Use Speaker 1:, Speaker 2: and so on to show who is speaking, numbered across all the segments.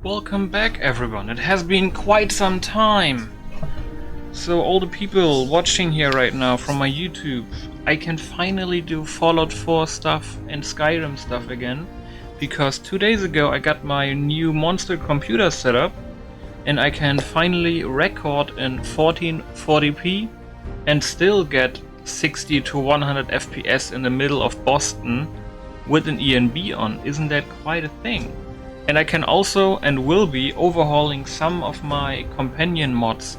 Speaker 1: Welcome back everyone, it has been quite some time. So all the people watching here right now from my YouTube, I can finally do Fallout 4 stuff and Skyrim stuff again, because 2 days ago I got my new monster computer set up and I can finally record in 1440p and still get 60 to 100 FPS in the middle of Boston with an ENB on. Isn't that quite a thing? And I can also and will be overhauling some of my companion mods.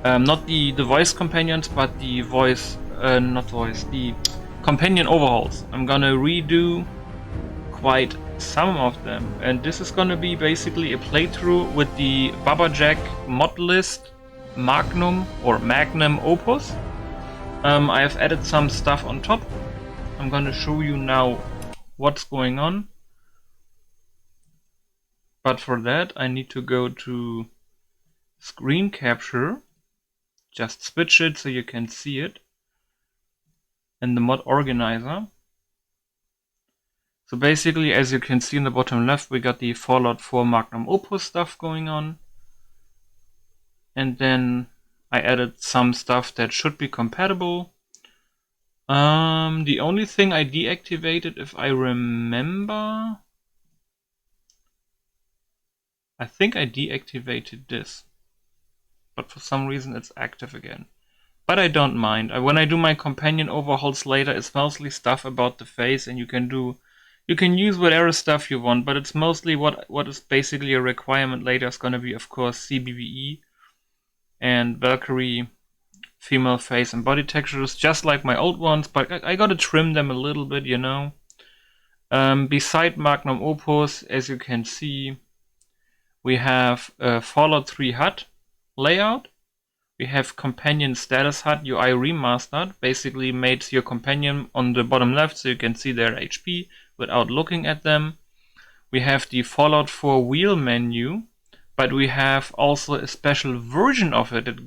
Speaker 1: Not the voice companions, but the the companion overhauls. I'm gonna redo quite some of them. And this is gonna be basically a playthrough with the Babajack Modlist Magnum Opus. I have added some stuff on top. I'm gonna show you now what's going on. But for that I need to go to screen capture, just switch it so you can see it, and the mod organizer. So basically, as you can see in the bottom left, we got the Fallout 4 Magnum Opus stuff going on. And then I added some stuff that should be compatible. The only thing I deactivated, if I remember, I think I deactivated this, but for some reason it's active again. But I don't mind. When I do my companion overhauls later, it's mostly stuff about the face, and you can use whatever stuff you want, but it's mostly what is basically a requirement later is gonna be, of course, CBBE and Valkyrie female face and body textures, just like my old ones, but I gotta trim them a little bit, you know. Beside Magnum Opus, as you can see, we have a Fallout 3 HUD layout. We have companion status HUD UI remastered, basically made your companion on the bottom left so you can see their HP without looking at them. We have the Fallout 4 wheel menu, but we have also a special version of it that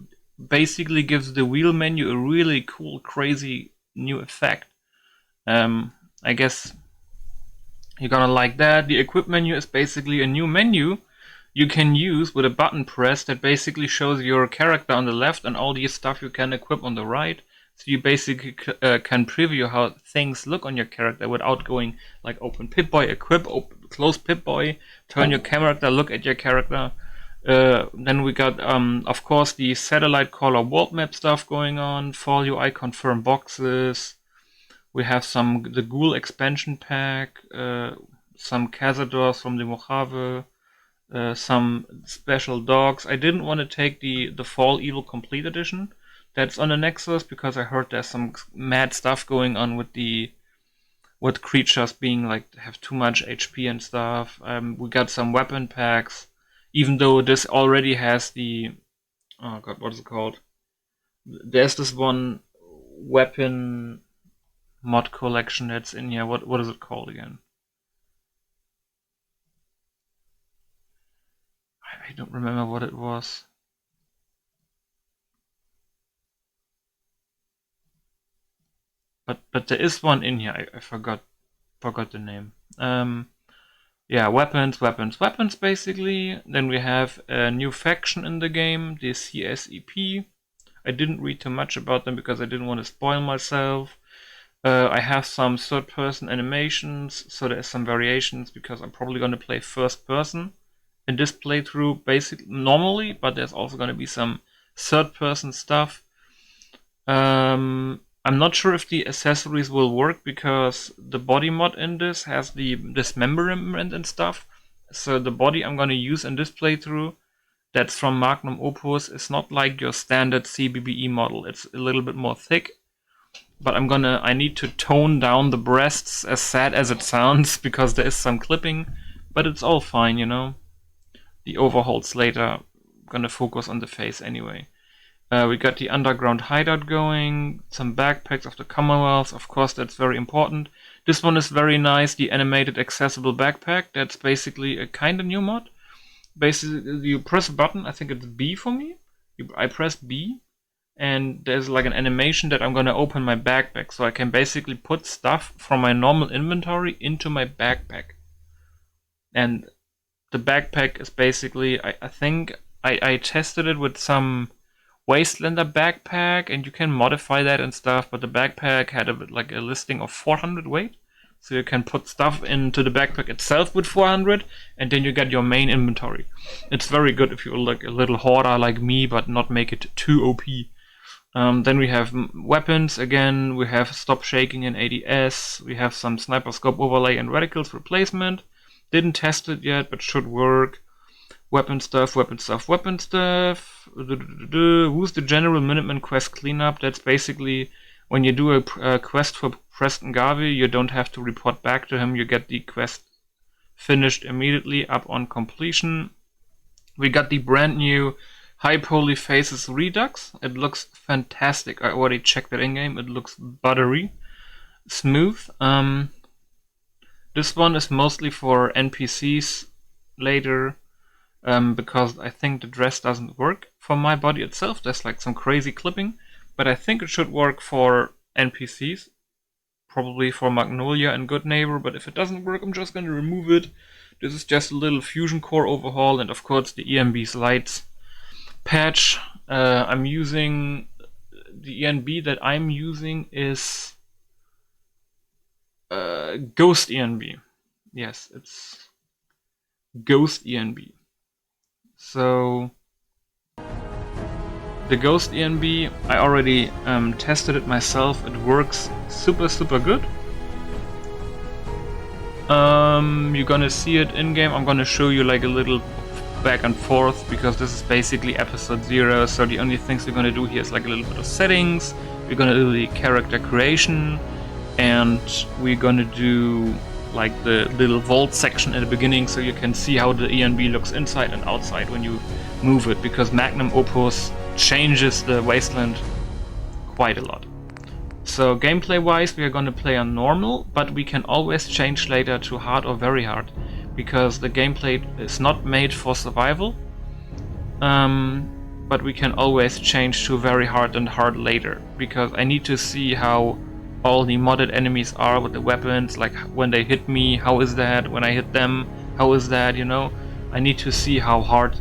Speaker 1: basically gives the wheel menu a really cool, crazy new effect. I guess you're gonna like that. The equip menu is basically a new menu you can use with a button press that basically shows your character on the left and all the stuff you can equip on the right. So you basically can preview how things look on your character without going like open Pip-Boy, equip, close Pip-Boy, turn your character, look at your character. Then we got, of course, the satellite caller world map stuff going on, Fall UI confirm boxes. We have the Ghoul expansion pack, some Cazadors from the Mojave. Some special dogs. I didn't want to take the Fall Evil Complete Edition that's on the Nexus because I heard there's some mad stuff going on with creatures being like have too much HP and stuff. We got some weapon packs, even though this already has the, oh god, what is it called? There's this one weapon mod collection that's in here. What is it called again? I don't remember what it was. But there is one in here. I forgot the name. Yeah, weapons basically. Then we have a new faction in the game, the CSEP. I didn't read too much about them because I didn't want to spoil myself. I have some third-person animations, so there's some variations because I'm probably going to play first person in this playthrough basically normally, but there's also going to be some third-person stuff. I'm not sure if the accessories will work because the body mod in this has the dismemberment and stuff. So the body I'm going to use in this playthrough, that's from Magnum Opus, is not like your standard CBBE model. It's a little bit more thick, but I need to tone down the breasts, as sad as it sounds, because there is some clipping, but it's all fine, you know. The overhauls later, gonna focus on the face anyway. We got the underground hideout going, some backpacks of the Commonwealth, of course that's very important. This one is very nice, the animated accessible backpack, that's basically a kind of new mod. Basically you press a button, I think it's B for me, I press B, and there's like an animation that I'm gonna open my backpack, so I can basically put stuff from my normal inventory into my backpack. And the backpack is basically, I think I tested it with some Wastelander backpack, and you can modify that and stuff, but the backpack had like a listing of 400 weight. So you can put stuff into the backpack itself with 400, and then you get your main inventory. It's very good if you're like a little hoarder like me, but not make it too OP. Then we have weapons again, we have stop shaking in ADS, we have some sniper scope overlay and reticles replacement. Didn't test it yet, but should work. Weapon stuff, weapon stuff, weapon stuff. Who's the general Minuteman quest cleanup? That's basically when you do a quest for Preston Garvey, you don't have to report back to him. You get the quest finished immediately up on completion. We got the brand new High Poly Faces Redux. It looks fantastic. I already checked it in-game. It looks buttery smooth. This one is mostly for NPCs later, because I think the dress doesn't work for my body itself. There's like some crazy clipping, but I think it should work for NPCs, probably for Magnolia and Good Neighbor, but if it doesn't work, I'm just going to remove it. This is just a little Fusion Core overhaul, and of course the ENB's lights patch. I'm using the ENB that I'm using is Ghost ENB. Yes, it's Ghost ENB. So the Ghost ENB, I already tested it myself. It works super good. You're gonna see it in game. I'm gonna show you like a little back and forth, because this is basically episode 0. So the only things we're gonna do here is like a little bit of settings. We're gonna do the character creation, and we're gonna do like the little vault section at the beginning, so you can see how the ENB looks inside and outside when you move it, because Magnum Opus changes the Wasteland quite a lot. So gameplay wise, we are going to play on normal, but we can always change later to hard or very hard, because the gameplay is not made for survival, but we can always change to very hard and hard later, because I need to see how all the modded enemies are with the weapons, like when they hit me, how is that? When I hit them, how is that, you know? I need to see how hard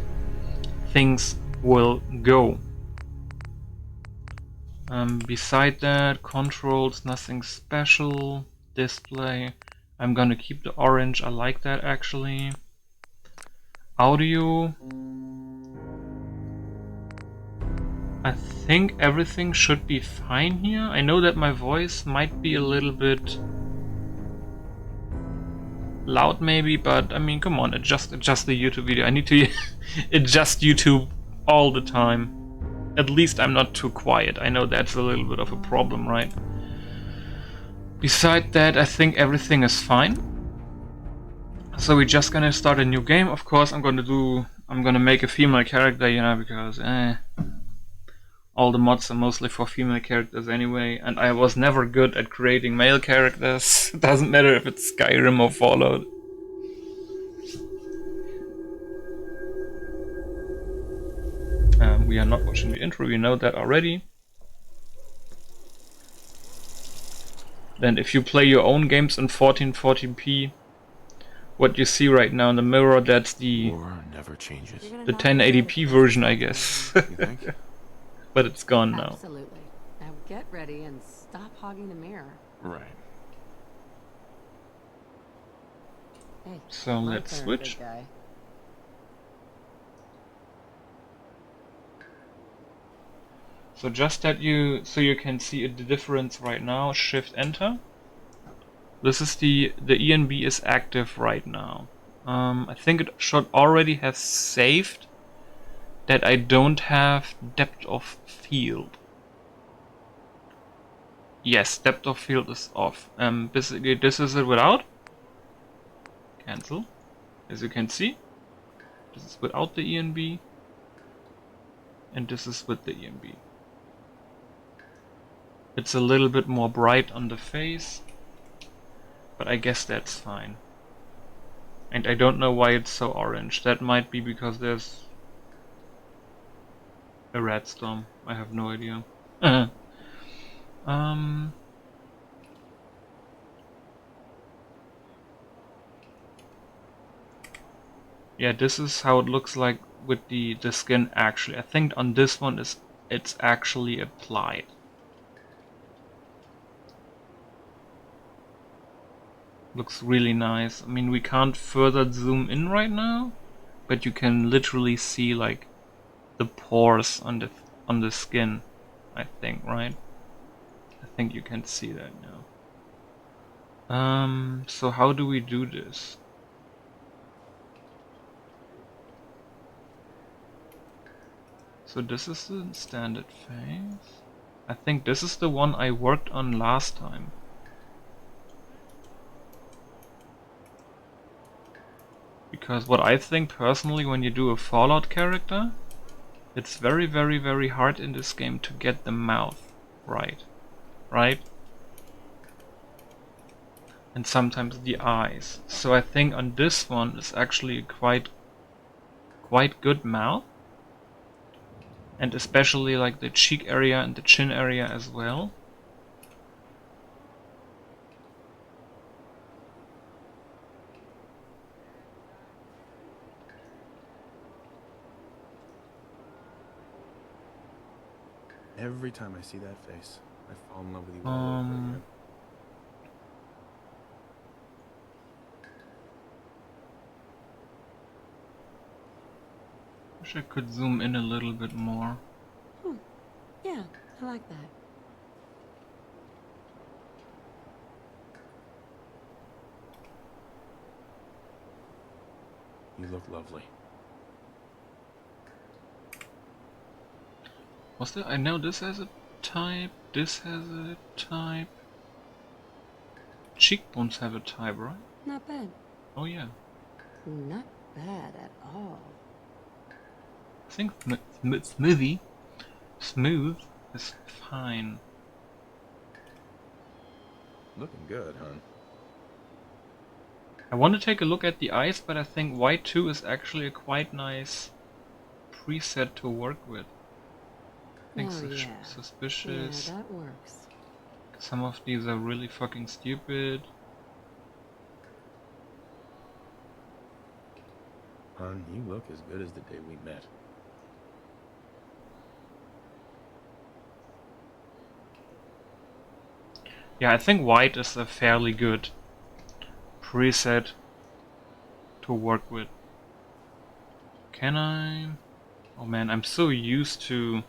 Speaker 1: things will go. Beside that, controls, nothing special. Display, I'm gonna keep the orange, I like that actually. Audio, I think everything should be fine here. I know that my voice might be a little bit loud maybe, but I mean, come on, adjust the YouTube video. I need to adjust YouTube all the time. At least I'm not too quiet. I know that's a little bit of a problem, right? Beside that, I think everything is fine. So we're just gonna start a new game. Of course, I'm gonna make a female character, you know, because all the mods are mostly for female characters anyway, and I was never good at creating male characters. It doesn't matter if it's Skyrim or Fallout. We are not watching the intro, we know that already. Then if you play your own games in 1440p, what you see right now in the mirror, that's the 1080p version, I guess. But it's gone now.
Speaker 2: Absolutely. Now get ready and stop hogging the mirror.
Speaker 3: Right.
Speaker 2: Hey,
Speaker 1: So let's switch. So just that so you can see the difference right now. Shift Enter. This is the ENB is active right now. I think it should already have saved that I don't have depth of field. Yes, depth of field is off. Basically, this is it without. Cancel. As you can see, this is without the ENB, and this is with the ENB. It's a little bit more bright on the face, but I guess that's fine. And I don't know why it's so orange. That might be because there's a red storm. I have no idea. Yeah, this is how it looks like with the skin actually. I think on this one it's actually applied. Looks really nice. I mean, we can't further zoom in right now, but you can literally see like the pores on the skin, I think, right? I think you can see that now. So how do we do this? So this is the standard face. I think this is the one I worked on last time. Because what I think personally, when you do a Fallout character, it's very, very, very hard in this game to get the mouth right. Right? And sometimes the eyes. So I think on this one is actually a quite good mouth. And especially like the cheek area and the chin area as well.
Speaker 3: Every time I see that face, I fall in love with you all over again.
Speaker 1: Wish I could zoom in a little bit more.
Speaker 2: Yeah, I like that.
Speaker 3: You look lovely.
Speaker 1: Was there? I know this has a type, this has a type. Cheekbones have a type, right?
Speaker 2: Not bad.
Speaker 1: Oh yeah.
Speaker 2: Not bad at all.
Speaker 1: I think smooth is fine.
Speaker 3: Looking good, hon.
Speaker 1: I want to take a look at the eyes, but I think white 2 is actually a quite nice preset to work with. I think suspicious.
Speaker 2: Yeah, that works.
Speaker 1: Some of these are really fucking stupid.
Speaker 3: Hon, you look as good as the day we met.
Speaker 1: Yeah, I think white is a fairly good preset to work with. Can I? Oh man, I'm so used to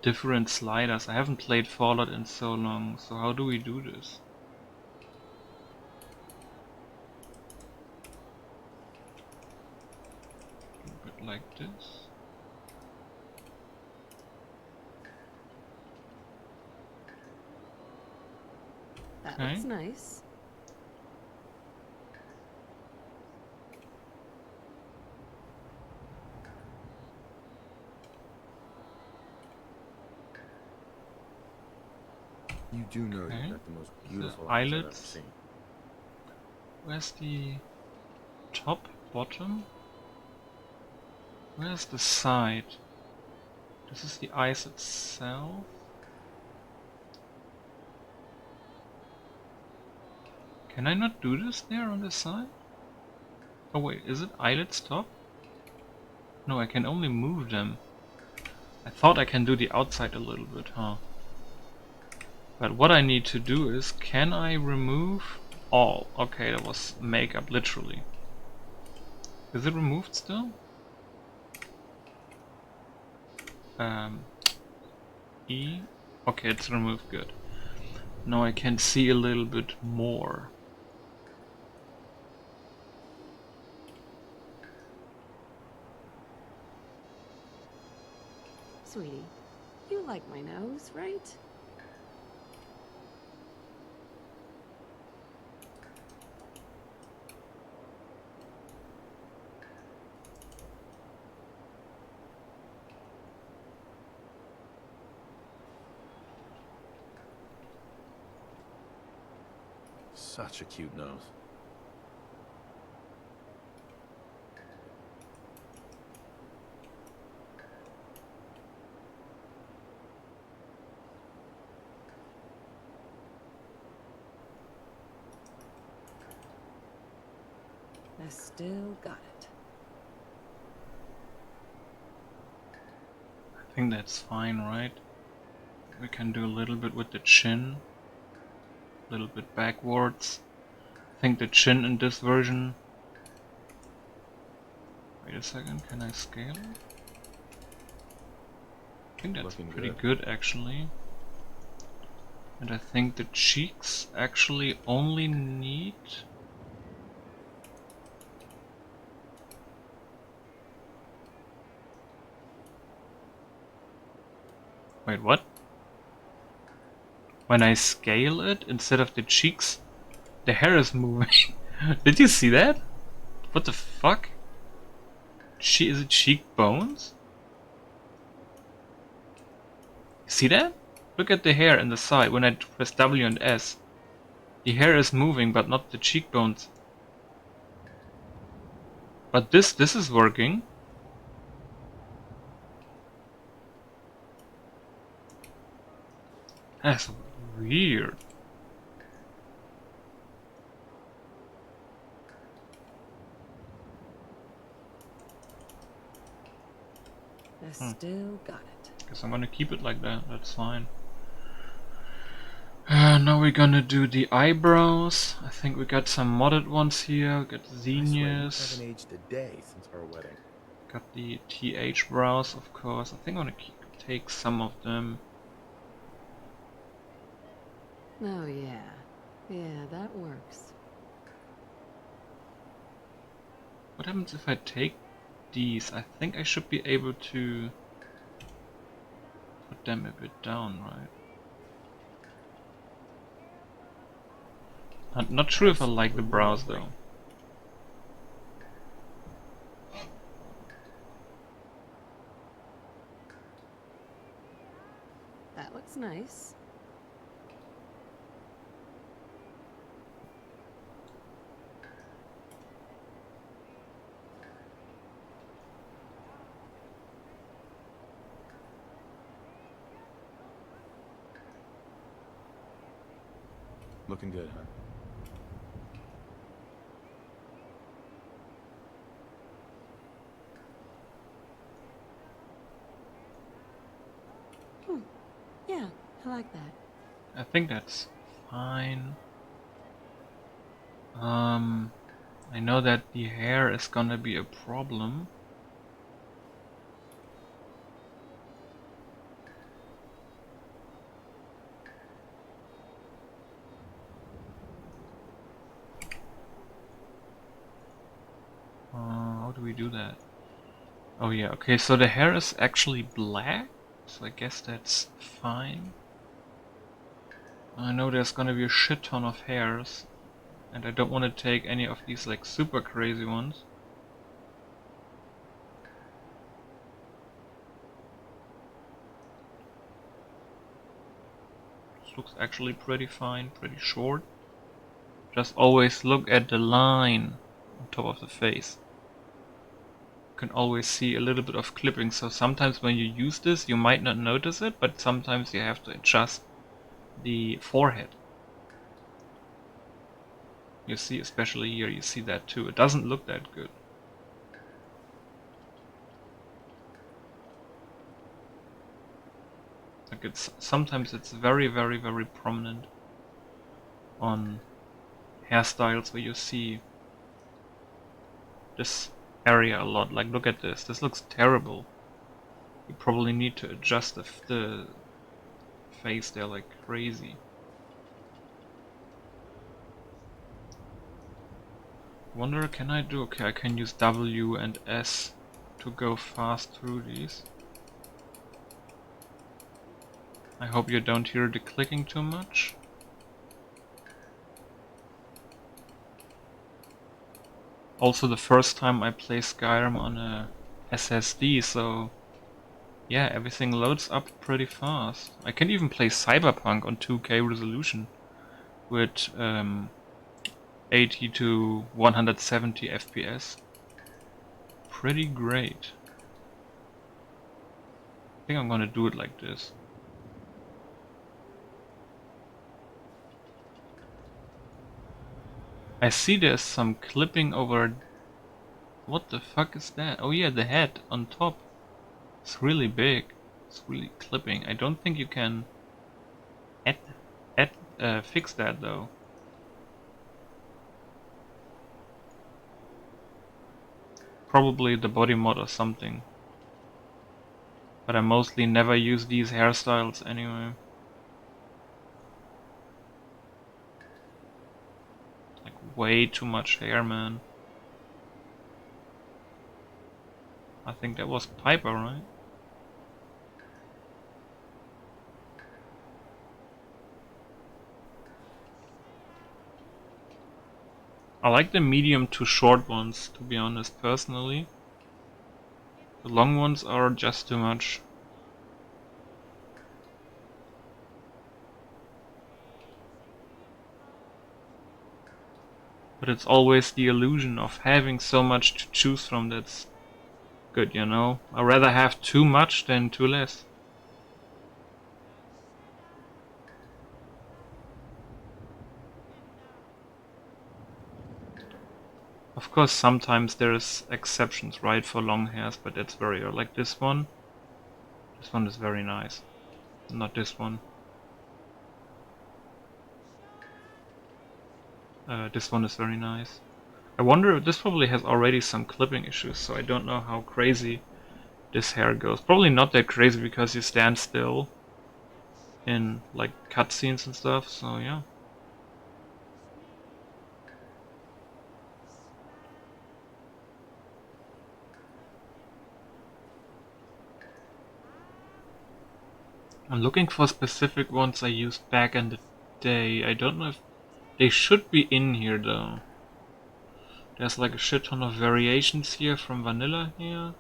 Speaker 1: different sliders. I haven't played Fallout in so long, so how do we do this? A bit like this.
Speaker 2: That
Speaker 1: Okay.
Speaker 2: looks nice.
Speaker 3: You do know
Speaker 1: Okay.
Speaker 3: you've got the most beautiful
Speaker 1: The
Speaker 3: eyes I've ever
Speaker 1: eyelids.
Speaker 3: seen.
Speaker 1: Where's the top, bottom? Where's the side? This is the eyes itself. Can I not do this there on the side? Oh wait, is it eyelids top? No, I can only move them. I thought I can do the outside a little bit, huh? But what I need to do is, can I remove all? Okay, that was makeup, literally. Is it removed still? E? Okay, it's removed, good. Now I can see a little bit more.
Speaker 2: Sweetie, you like my nose, right?
Speaker 3: Such a cute nose.
Speaker 2: I still got it.
Speaker 1: I think that's fine, right? We can do a little bit with the chin, a little bit backwards. I think the chin in this version... Wait a second, can I scale it? I think that's
Speaker 3: Looking
Speaker 1: pretty
Speaker 3: good.
Speaker 1: good actually. And I think the cheeks actually only need... Wait, what? When I scale it, instead of the cheeks, the hair is moving. Did you see that? What the fuck? Is it cheekbones? See that? Look at the hair in the side when I press W and S. The hair is moving, but not the cheekbones. But this is working. That's weird.
Speaker 2: I still got it.
Speaker 1: Guess I'm gonna keep it like that. That's fine. Now we're gonna do the eyebrows. I think we got some modded ones here. We got
Speaker 3: I swear you
Speaker 1: Zenus.
Speaker 3: haven't aged a day since our wedding.
Speaker 1: Got the TH brows, of course. I think I'm gonna take some of them.
Speaker 2: Oh yeah. Yeah, that works.
Speaker 1: What happens if I take these? I think I should be able to put them a bit down, right? I'm not sure if I like the brows though.
Speaker 2: That looks nice.
Speaker 3: Looking good, huh?
Speaker 2: Yeah, I like that.
Speaker 1: I think that's fine. I know that the hair is gonna be a problem. How do we do that? Oh yeah, okay, so the hair is actually black, so I guess that's fine. I know there's gonna be a shit ton of hairs, and I don't want to take any of these like super crazy ones. This looks actually pretty fine, pretty short. Just always look at the line on top of the face. You can always see a little bit of clipping, so sometimes when you use this you might not notice it, but sometimes you have to adjust the forehead. You see, especially here, you see that too. It doesn't look that good. Like sometimes it's very, very, very prominent on hairstyles where you see this area a lot. Like, look at this. This looks terrible. You probably need to adjust the face there like crazy. Wonder, can I do? Okay, I can use W and S to go fast through these. I hope you don't hear the clicking too much. Also the first time I play Skyrim on a SSD, so yeah, everything loads up pretty fast. I can even play Cyberpunk on 2K resolution with 80 to 170 FPS. Pretty great. I think I'm gonna do it like this. I see there's some clipping over What the fuck is that? Oh yeah, the head on top. It's really big. It's really clipping. I don't think you can fix that though. Probably the body mod or something. But I mostly never use these hairstyles anyway. Like way too much hair, man. I think that was Piper, right? I like the medium to short ones, to be honest, personally. The long ones are just too much. But it's always the illusion of having so much to choose from that's good, you know? I'd rather have too much than too less. Of course, sometimes there's exceptions, right, for long hairs, but that's very rare. Like this one. This one is very nice. Not this one. This one is very nice. I wonder, this probably has already some clipping issues, so I don't know how crazy this hair goes. Probably not that crazy because you stand still in like cutscenes and stuff, so yeah. I'm looking for specific ones I used back in the day. I don't know if they should be in here though. There's like a shit ton of variations here from vanilla here.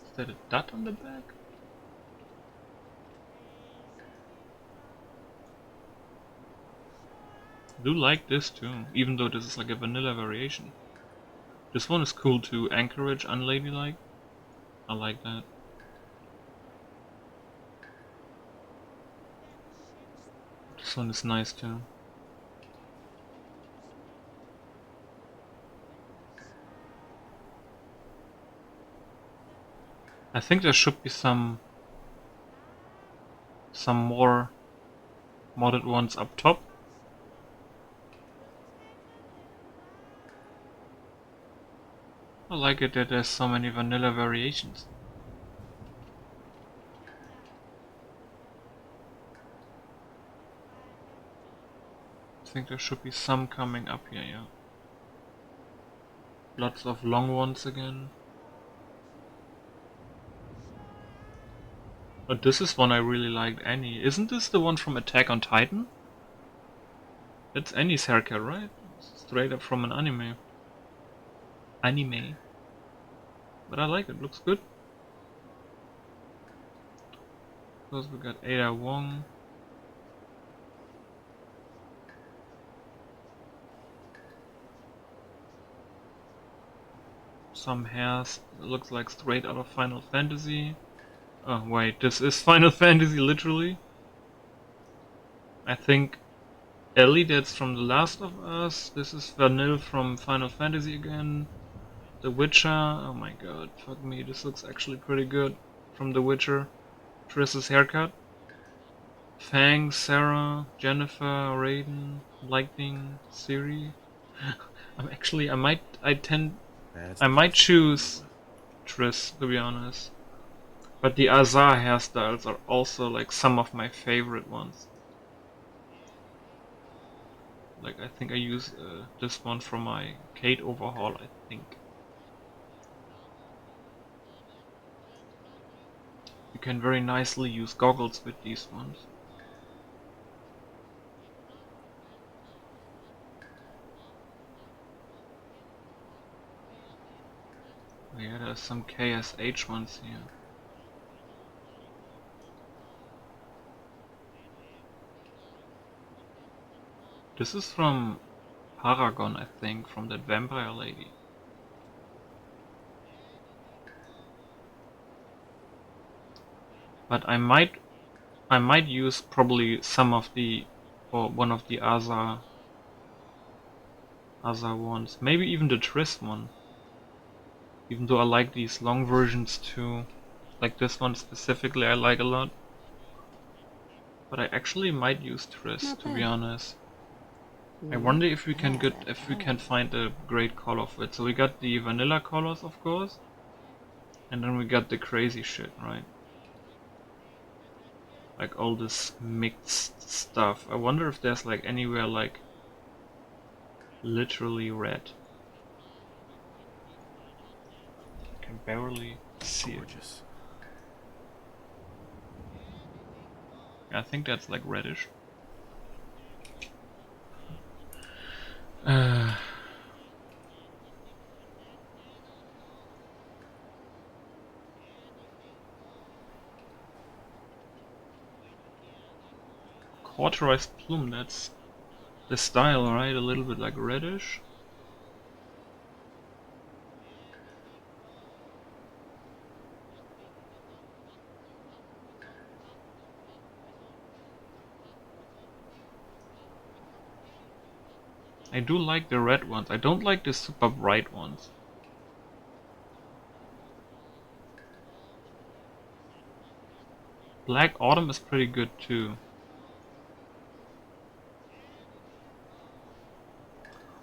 Speaker 1: Is that a dot on the back? I do like this too, even though this is like a vanilla variation. This one is cool too, Anchorage Unladylike. I like that. This one is nice too. I think there should be some more modded ones up top. I like it that there's so many vanilla variations. I think there should be some coming up here, yeah. Lots of long ones again. But this is one I really liked, Annie. Isn't this the one from Attack on Titan? That's Annie's haircut, right? Straight up from an anime. But I like it, looks good. Of course we got Ada Wong. Some hairs, it looks like straight out of Final Fantasy. Oh wait, this is Final Fantasy literally. I think Ellie, that's from The Last of Us. This is Vanille from Final Fantasy again. The Witcher, oh my god, fuck me, this looks actually pretty good. From The Witcher. Triss's haircut. Fang, Sarah, Jennifer, Raiden, Lightning, Siri. I might choose Triss, to be honest. But the Azar hairstyles are also like some of my favorite ones. Like I think I use this one from my Kate overhaul, I think. You can very nicely use goggles with these ones. Oh yeah, there's some KSH ones here. This is from Paragon, I think, from that vampire lady. But I might I might use probably some of the, or one of the other ones. Maybe even the Tris one. Even though I like these long versions too. Like this one specifically I like a lot. But I actually might use Tris,
Speaker 2: Not
Speaker 1: to be
Speaker 2: bad.
Speaker 1: honest. I
Speaker 2: Not
Speaker 1: wonder if we can
Speaker 2: bad
Speaker 1: get,
Speaker 2: at
Speaker 1: if we
Speaker 2: all.
Speaker 1: can find a great color for it. So we got the vanilla colors, of course. And then we got the crazy shit, right? Like all this mixed stuff. I wonder if there's like anywhere like literally red. I can barely see it.
Speaker 3: Gorgeous.
Speaker 1: I think that's like reddish. Cauterized plume, that's the style, right? A little bit like reddish. I do like the red ones. I don't like the super bright ones. Black Autumn is pretty good too.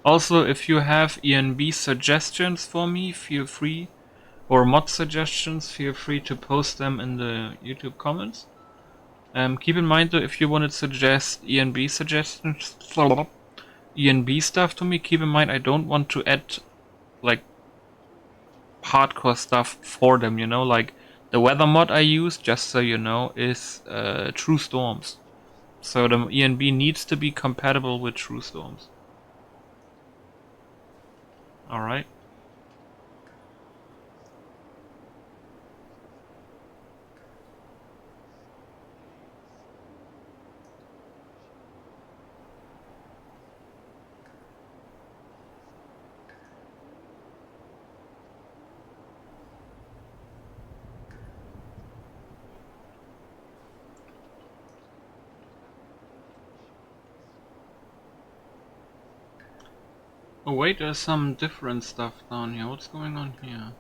Speaker 1: Also, if you have ENB suggestions for me, feel free, or mod suggestions, feel free to post them in the YouTube comments. Keep in mind though, if you want to suggest ENB suggestions, ENB stuff to me, keep in mind I don't want to add like hardcore stuff for them, you know, like the weather mod I use, just so you know, is True Storms. So the ENB needs to be compatible with True Storms. Alright. Oh wait, there's some different stuff down here. What's going on here?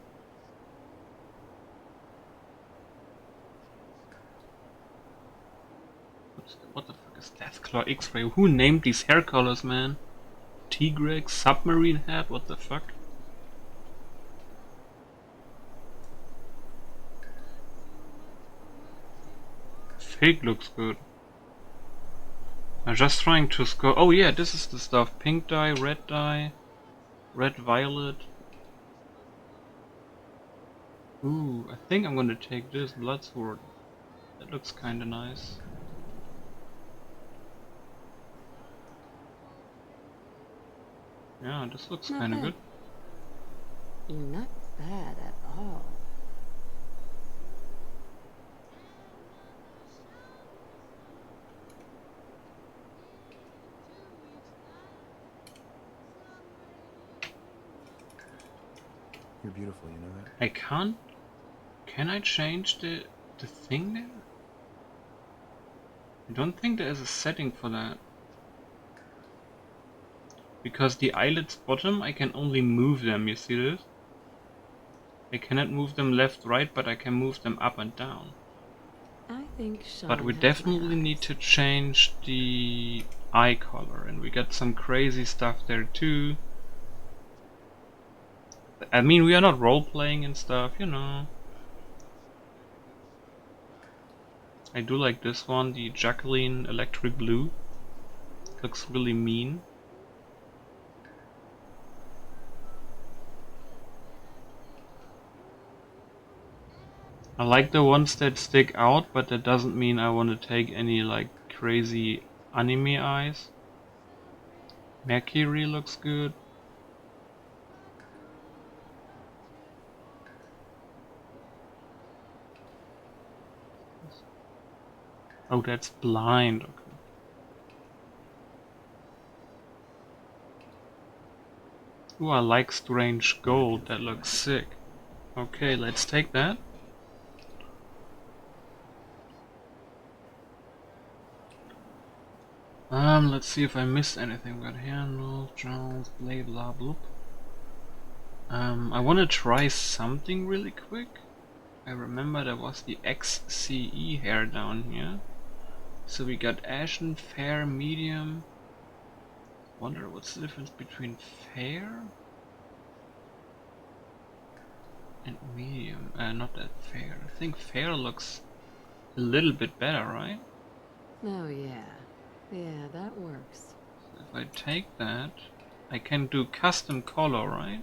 Speaker 1: What the fuck is Deathclaw X-Ray? Who named these hair colors, man? Tigrex, Submarine Head, what the fuck? Fake looks good. I'm just trying to score. Oh yeah, this is the stuff. Pink dye, red violet. Ooh, I think I'm gonna take this Bloodsword. That looks kinda nice. Yeah, this looks
Speaker 2: Not
Speaker 1: kinda
Speaker 2: bad.
Speaker 1: good.
Speaker 2: Not bad at all.
Speaker 3: You're beautiful, you know that?
Speaker 1: I can't. Can I change the thing there? I don't think there is a setting for that. Because the eyelids bottom, I can only move them, you see this? I cannot move them left, right, but I can move them up and down.
Speaker 2: I think Sean
Speaker 1: But we
Speaker 2: has
Speaker 1: definitely
Speaker 2: my
Speaker 1: need
Speaker 2: eyes.
Speaker 1: to change the eye color, and we got some crazy stuff there too. I mean, we are not role-playing and stuff, you know. I do like this one, the Jacqueline Electric Blue. Looks really mean. I like the ones that stick out, but that doesn't mean I want to take any like crazy anime eyes. Mercury looks good. Oh, that's blind. Okay. Ooh, I like strange gold. That looks sick. Okay, let's take that. Let's see if I missed anything. We got handle, Jones, blah blah bloop. I want to try something really quick. I remember there was the XCE hair down here. So we got ashen, fair, medium. Wonder what's the difference between fair and medium. Not that fair. I think fair looks a little bit better, right?
Speaker 2: Oh, yeah. Yeah, that works.
Speaker 1: So if I take that, I can do custom color, right?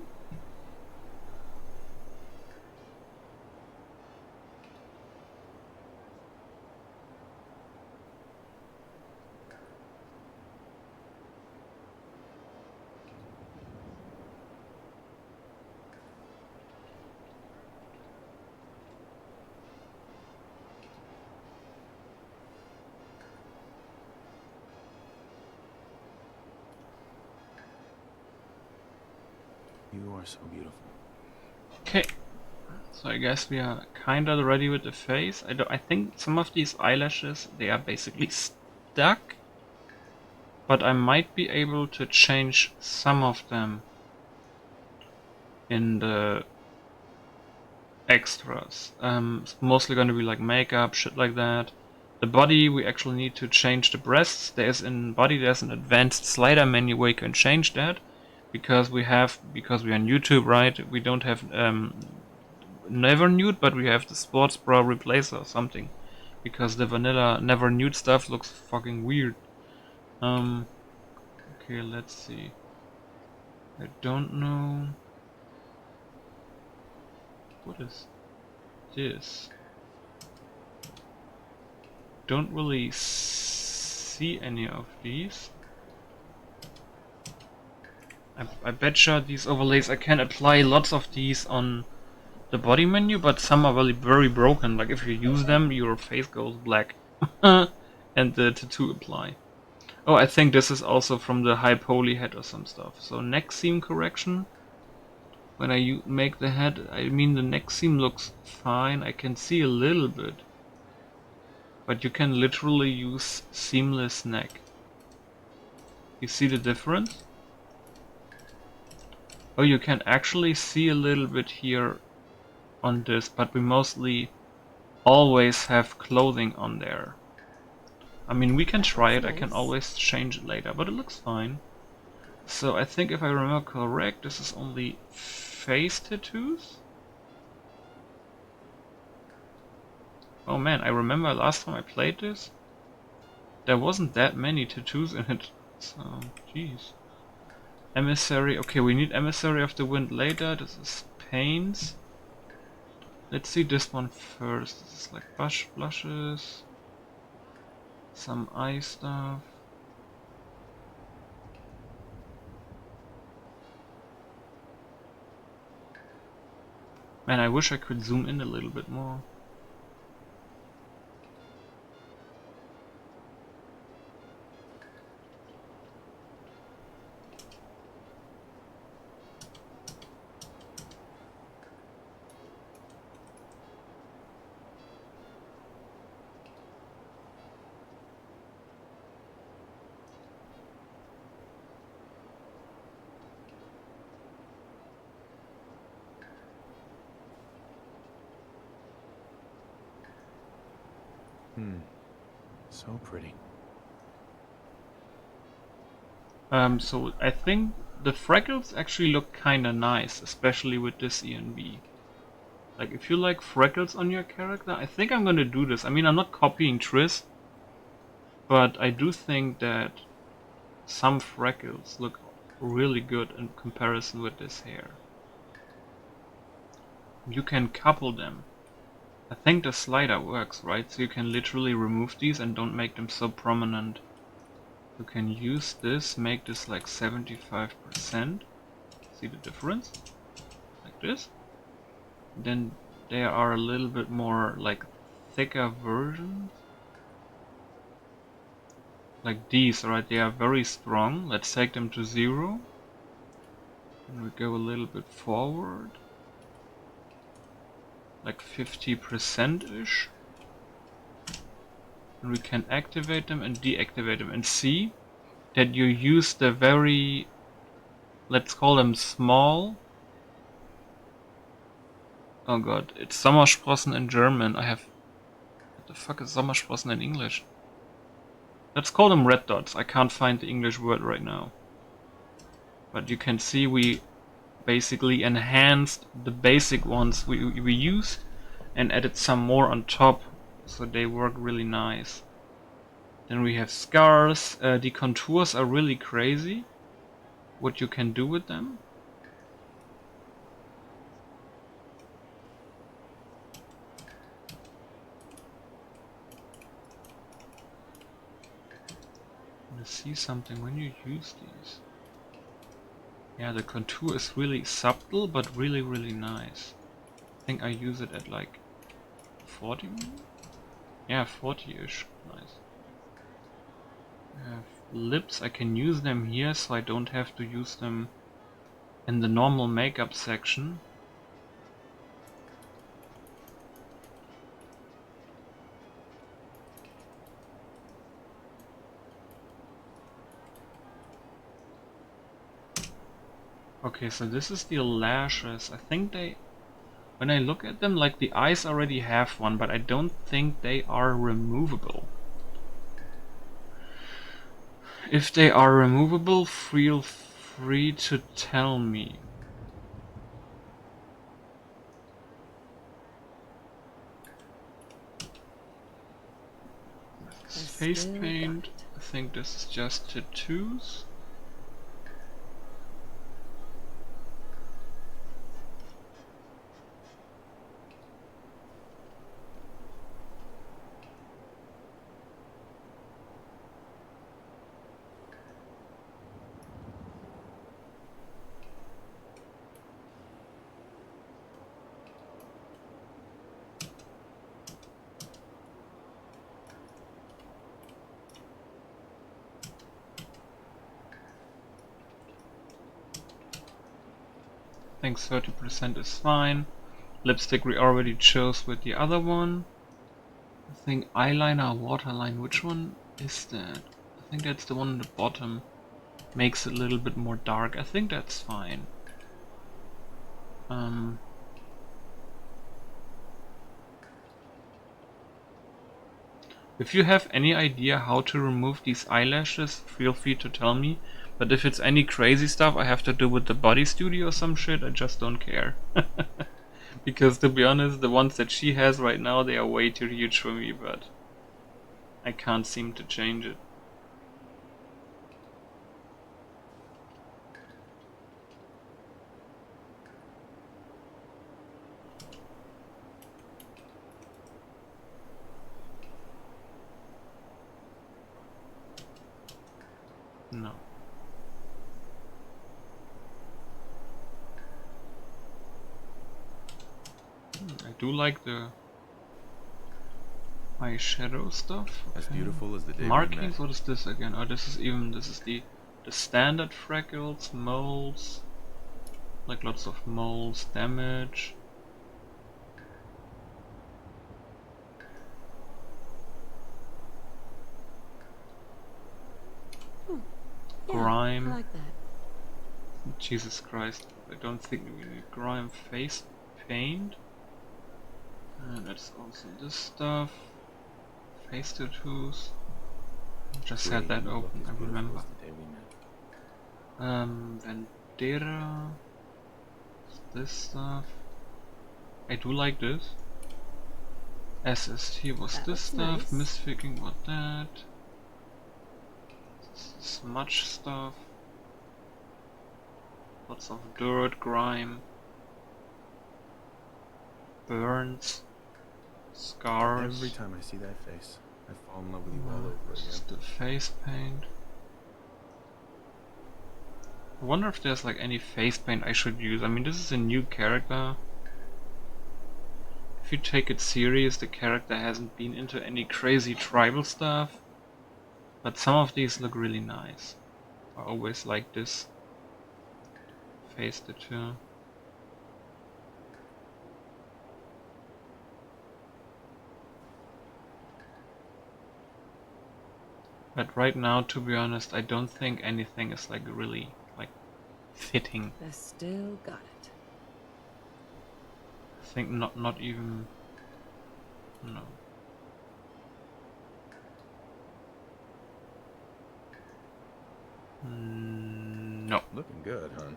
Speaker 3: You are so beautiful.
Speaker 1: Okay. So I guess we are kinda ready with the face. I think some of these eyelashes, they are basically stuck. But I might be able to change some of them in the extras. It's mostly gonna be like makeup, shit like that. The body, we actually need to change the breasts. There's an advanced slider menu where you can change that. Because we are on YouTube, right? We don't have never nude, but we have the sports bra replacer or something. Because the vanilla never nude stuff looks fucking weird. Okay, let's see. I don't know. What is this? Don't really see any of these. I betcha these overlays, I can apply lots of these on the body menu, but some are really very broken. Like if you use them, your face goes black. And the tattoo apply. Oh, I think this is also from the high poly head or some stuff. So neck seam correction. When I make the head, I mean the neck seam looks fine. I can see a little bit. But you can literally use seamless neck. You see the difference? Oh, you can actually see a little bit here on this, but we mostly always have clothing on there. I mean, we can try it. I can always change it later, but it looks fine. So I think if I remember correct, this is only face tattoos? Oh man, I remember last time I played this, there wasn't that many tattoos in it. So, jeez. Emissary, okay, we need Emissary of the Wind later. This is Paints. Let's see this one first. This is like blushes. Some eye stuff. Man, I wish I could zoom in a little bit more.
Speaker 3: So pretty.
Speaker 1: So I think the freckles actually look kinda nice, especially with this ENB. Like, if you like freckles on your character, I think I'm gonna do this. I mean, I'm not copying Triss, but I do think that some freckles look really good in comparison with this hair. You can couple them. I think the slider works, right? So you can literally remove these and don't make them so prominent. You can use this, make this like 75%. See the difference? Like this. Then there are a little bit more like thicker versions. Like these, right? They are very strong. Let's take them to 0. And we go a little bit forward. Like 50%-ish. And we can activate them and deactivate them. And see, that you use the very, let's call them small. Oh god, it's Sommersprossen in German. What the fuck is Sommersprossen in English? Let's call them red dots. I can't find the English word right now. But you can see we basically enhanced the basic ones we used and added some more on top, so they work really nice. Then we have scars. The contours are really crazy, what you can do with them. To see something when you use these. Yeah, the contour is really subtle, but really nice. I think I use it at like 40 maybe? Yeah, 40-ish. Nice. I have lips. I can use them here, so I don't have to use them in the normal makeup section. Okay, so this is the lashes. I think they, when I look at them, like the eyes already have one, but I don't think they are removable. If they are removable, feel free to tell me. This face paint, I think this is just tattoos. I think 30% is fine. Lipstick we already chose with the other one. I think eyeliner, waterline, which one is that? I think that's the one on the bottom. Makes it a little bit more dark. I think that's fine. If you have any idea how to remove these eyelashes, feel free to tell me. But if it's any crazy stuff I have to do with the body studio or some shit, I just don't care. Because to be honest, the ones that she has right now, they are way too huge for me, but I can't seem to change it. No. I do like the eyeshadow stuff.
Speaker 3: As beautiful as the day we
Speaker 1: Markings,
Speaker 3: met.
Speaker 1: what is this again? Oh, this is the standard freckles, moles, like lots of moles, damage.
Speaker 2: Yeah,
Speaker 1: Grime.
Speaker 2: I like that.
Speaker 1: Jesus Christ, I don't think we need grime face paint. And that's also this stuff. Face tattoos. Just had that open, I remember. Vendetta. This stuff. I do like this. SST was
Speaker 2: That
Speaker 1: this
Speaker 2: looks
Speaker 1: stuff.
Speaker 2: nice.
Speaker 1: Misfiguring was that. Smudge stuff. Lots of dirt, grime. Burns. Scars.
Speaker 3: Every time I see that face, I fall in love with you all over
Speaker 1: This is
Speaker 3: again.
Speaker 1: the face paint. I wonder if there's like any face paint I should use. I mean, this is a new character. If you take it serious, the character hasn't been into any crazy tribal stuff. But some of these look really nice. I always like this face tattoo. But right now, to be honest, I don't think anything is like really like fitting.
Speaker 2: I still got it.
Speaker 1: I think not even, no. No.
Speaker 3: Looking good, hon.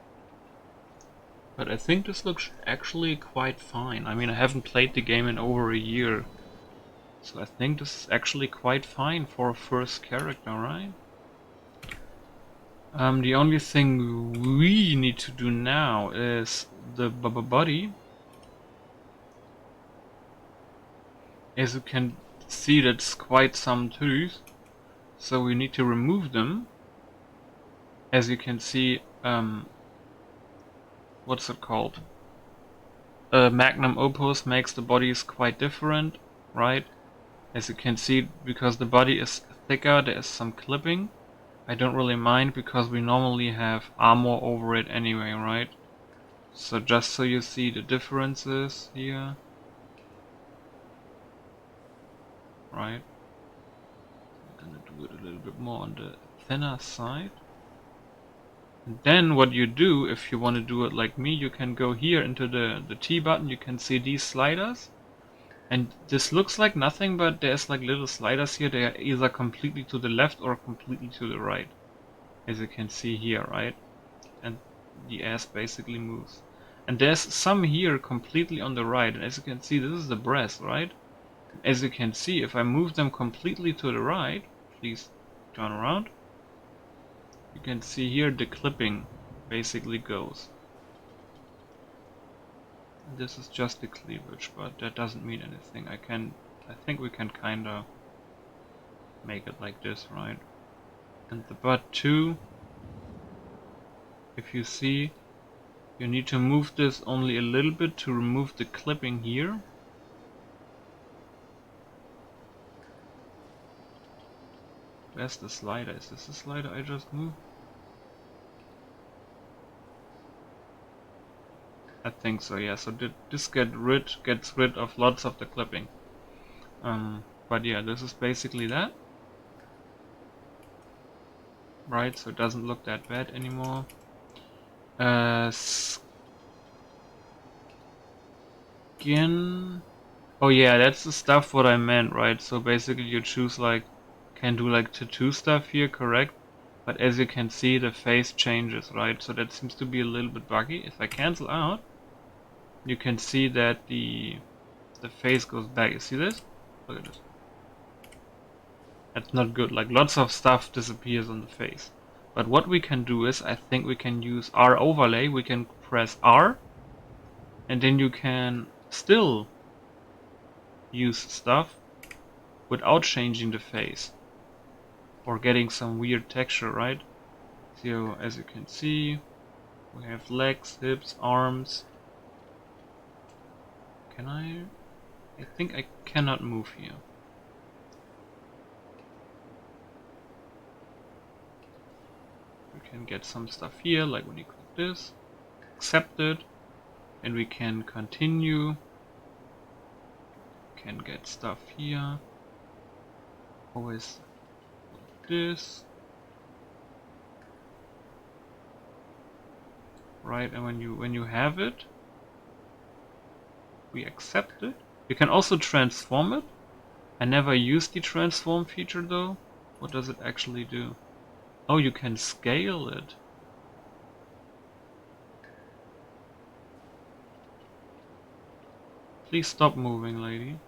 Speaker 1: But I think this looks actually quite fine. I mean, I haven't played the game in over a year. So I think this is actually quite fine for a first character, right? The only thing we need to do now is the body. As you can see, that's quite some tooth. So we need to remove them. As you can see, what's it called? Magnum Opus makes the bodies quite different, right? As you can see, because the body is thicker, there is some clipping. I don't really mind because we normally have armor over it anyway, right? So just so you see the differences here. Right? I'm gonna do it a little bit more on the thinner side. And then what you do, if you want to do it like me, you can go here into the T button, you can see these sliders. And this looks like nothing, but there's like little sliders here, they are either completely to the left or completely to the right. As you can see here, right? And the ass basically moves. And there's some here completely on the right, and as you can see, this is the breast, right? As you can see, if I move them completely to the right, please turn around, you can see here the clipping basically goes. This is just the cleavage, but that doesn't mean anything. I think we can kinda make it like this, right? And the butt too, if you see, you need to move this only a little bit to remove the clipping here. Where's the slider? Is this the slider I just moved? I think so, yeah. So this gets rid of lots of the clipping. But yeah, this is basically that. Right, so it doesn't look that bad anymore. Skin. Oh yeah, that's the stuff what I meant, right? So basically you choose like, can do like tattoo stuff here, correct? But as you can see, the face changes, right? So that seems to be a little bit buggy. If I cancel out, you can see that the face goes back. You see this? Look at this. That's not good. Like lots of stuff disappears on the face. But what we can do is, I think we can use R overlay. We can press R, and then you can still use stuff without changing the face or getting some weird texture, right? So as you can see, we have legs, hips, arms. Can I think I cannot move here. We can get some stuff here, like when you click this, accept it, and we can continue. Can get stuff here. Always like this. Right, and when you have it, we accept it. You can also transform it. I never used the transform feature though. What does it actually do? Oh, you can scale it. Please stop moving, lady.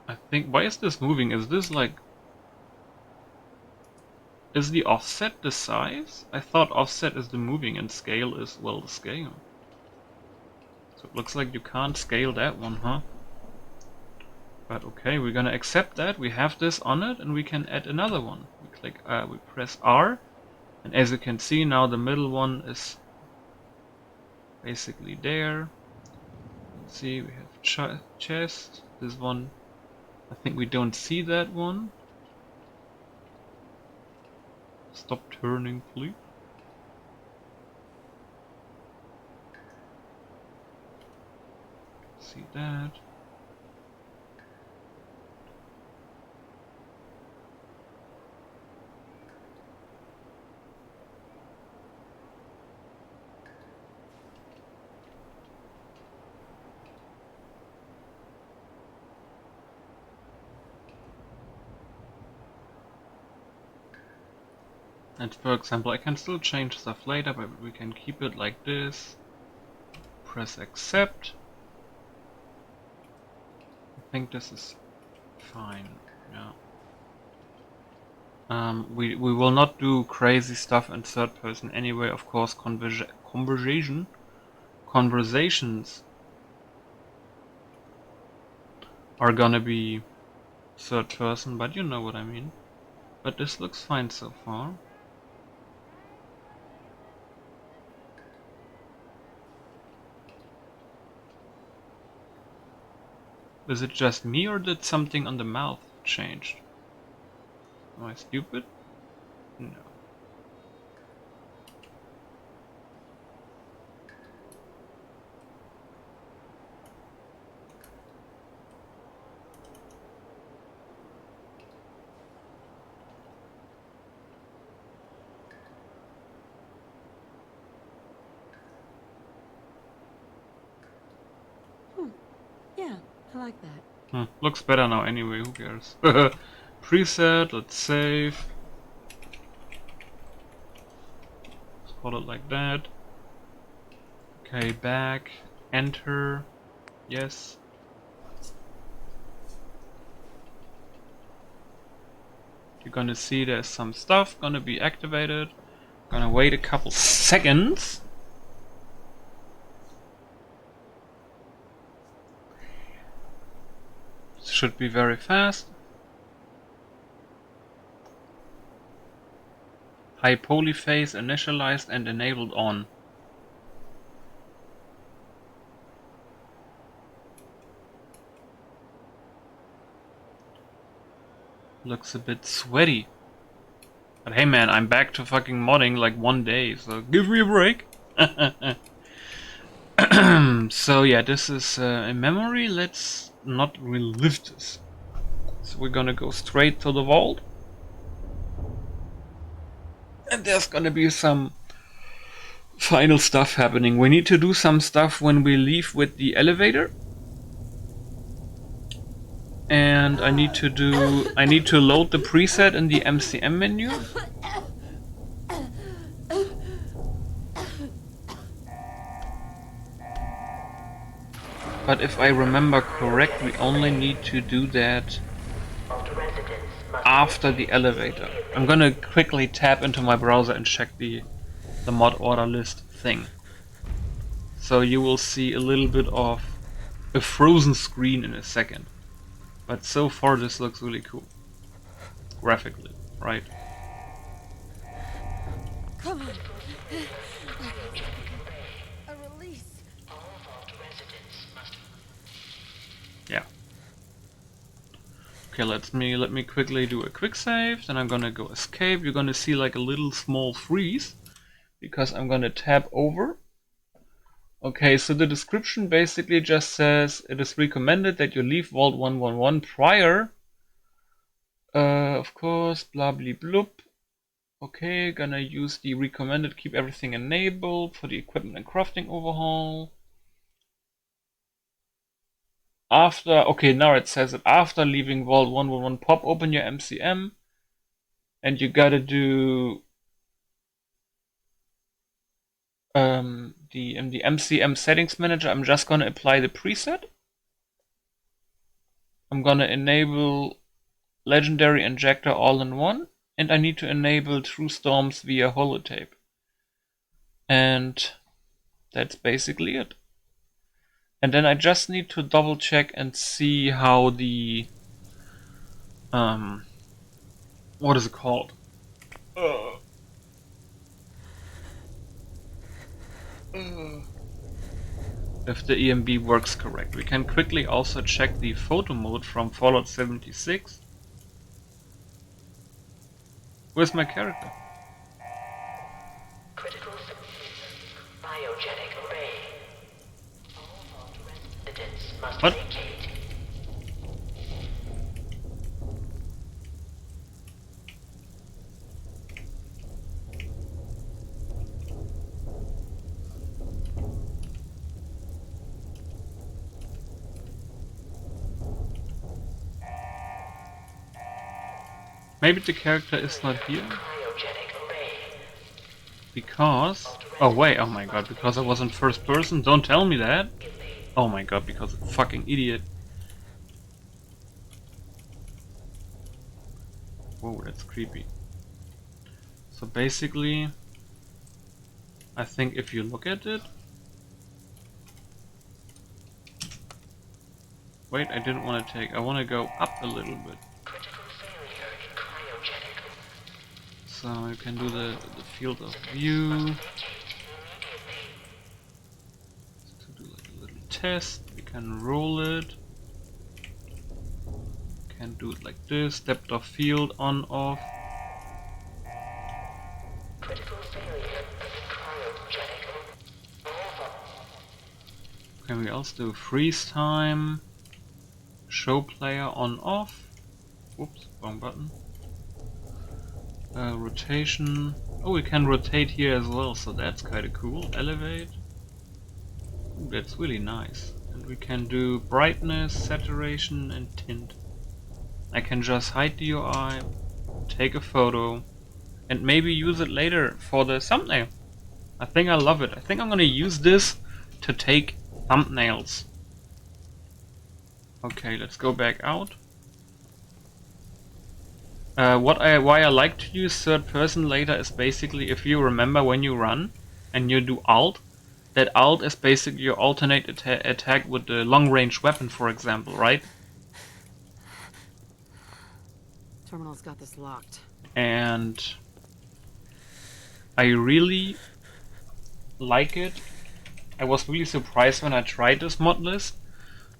Speaker 1: I think, why is this moving? Is this like... Is the offset the size? I thought offset is the moving and scale is, well, the scale. So it looks like you can't scale that one, huh? But okay, we're gonna accept that. We have this on it and we can add another one. We click, we press R, and as you can see now the middle one is basically there. Let's see, we have chest. This one, I think we don't see that one. Stop turning, please. see that. And for example, I can still change stuff later, but we can keep it like this. Press accept. I think this is fine. Yeah. We will not do crazy stuff in third person anyway. Of course, conversations are gonna be third person, but you know what I mean. But this looks fine so far. Is it just me, or did something on the mouth change? Am I stupid? No.
Speaker 2: Yeah, I like that.
Speaker 1: Looks better now anyway, who cares? Preset, let's save. Let's call it like that. Okay, back, enter, yes. You're gonna see there's some stuff gonna be activated. Gonna wait a couple seconds. Should be very fast. High poly phase initialized and enabled on. Looks a bit sweaty. But hey man, I'm back to fucking modding like 1 day, so give me a break. So yeah, this is in memory. Let's not relive this. So we're gonna go straight to the vault. And there's gonna be some final stuff happening. We need to do some stuff when we leave with the elevator. And I need to load the preset in the MCM menu. But if I remember correct, we only need to do that after the elevator. I'm gonna quickly tap into my browser and check the mod order list thing. So you will see a little bit of a frozen screen in a second. But so far this looks really cool. Graphically, right?
Speaker 2: Come on. A release.
Speaker 1: Yeah. Okay, let me quickly do a quick save, then I'm gonna go escape. You're gonna see like a little small freeze because I'm gonna tab over. Okay, so the description basically just says it is recommended that you leave Vault 111 prior. Of course, blah blah bloop. Okay, gonna use the recommended keep everything enabled for the equipment and crafting overhaul. Okay, now it says that after leaving Vault 111, pop open your MCM, and you gotta do in the MCM settings manager. I'm just gonna apply the preset. I'm gonna enable legendary injector all in one, and I need to enable true storms via holotape. And that's basically it. And then I just need to double check and see how the what is it called? If the EMB works correct. We can quickly also check the photo mode from Fallout 76. Where's my character?
Speaker 4: Critical biogenic array. All vault residents
Speaker 1: What? Maybe the character is not here? Because... Oh wait, oh my god, because I was in first person? Don't tell me that! Oh my god, because I'm a fucking idiot. Whoa, that's creepy. So basically... I think if you look at it... Wait, I didn't want to take... I want to go up a little bit. So you can do the field of view. To do like a little test, we can roll it. Can do it like this, depth of field on off. Can we also do freeze time, show player on off. Whoops, wrong button. Rotation. Oh, we can rotate here as well, so that's kind of cool. Elevate. Ooh, that's really nice. And we can do brightness, saturation, and tint. I can just hide the UI, take a photo, and maybe use it later for the thumbnail. I think I love it. I think I'm gonna use this to take thumbnails. Okay, let's go back out. Why I like to use third person later is basically if you remember when you run and you do alt, that alt is basically your alternate attack with the long range weapon, for example, right?
Speaker 2: Terminal's got this locked.
Speaker 1: And I really like it. I was really surprised when I tried this mod list.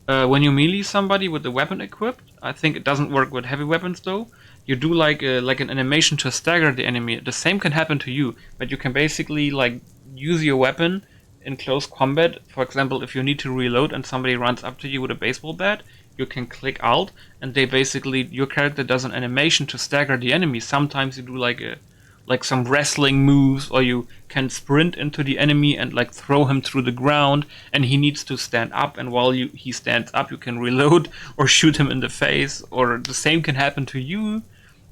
Speaker 1: When you melee somebody with the weapon equipped, I think it doesn't work with heavy weapons though. You do like an animation to stagger the enemy. The same can happen to you, but you can basically like use your weapon in close combat. For example, if you need to reload and somebody runs up to you with a baseball bat, you can click Alt and they basically, your character does an animation to stagger the enemy. Sometimes you do like some wrestling moves, or you can sprint into the enemy and like throw him through the ground and he needs to stand up, and while he stands up you can reload or shoot him in the face, or the same can happen to you,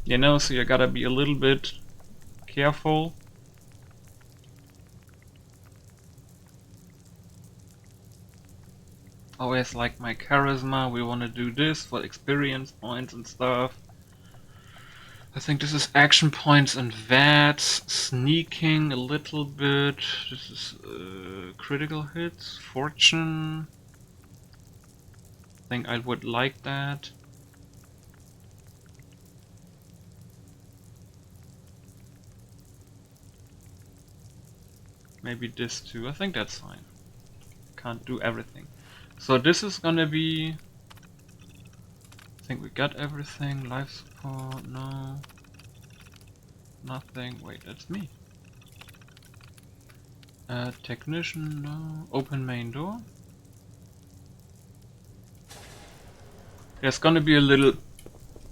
Speaker 1: you know, so you gotta be a little bit careful. Always like my charisma, we wanna do this for experience points and stuff. I think this is action points and VATs, sneaking a little bit, this is critical hits, fortune. I think I would like that. Maybe this too, I think that's fine. Can't do everything. So this is gonna be... I think we got everything. Life support, no. Nothing. Wait, that's me. Technician, no. Open main door. There's gonna be a little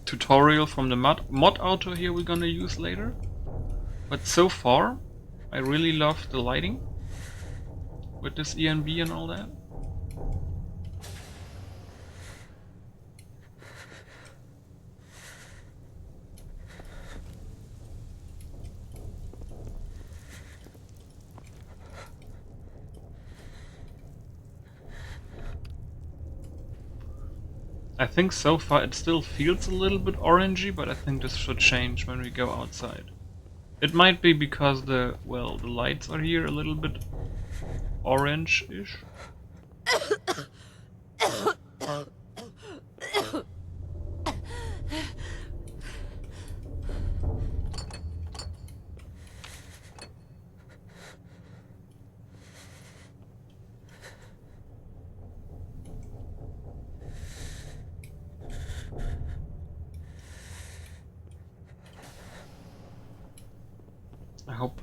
Speaker 1: tutorial from the mod auto here we're gonna use later. But so far, I really love the lighting with this ENB and all that. I think so far it still feels a little bit orangey, but I think this should change when we go outside. It might be because the lights are here a little bit orange-ish.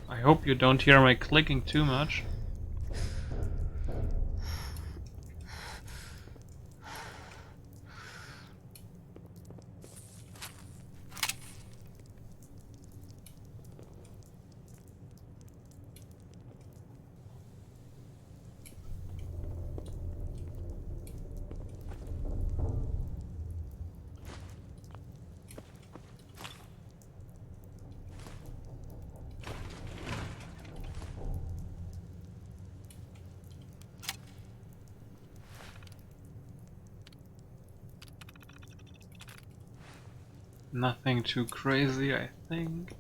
Speaker 1: I hope you don't hear my clicking too much. Nothing too crazy, I think.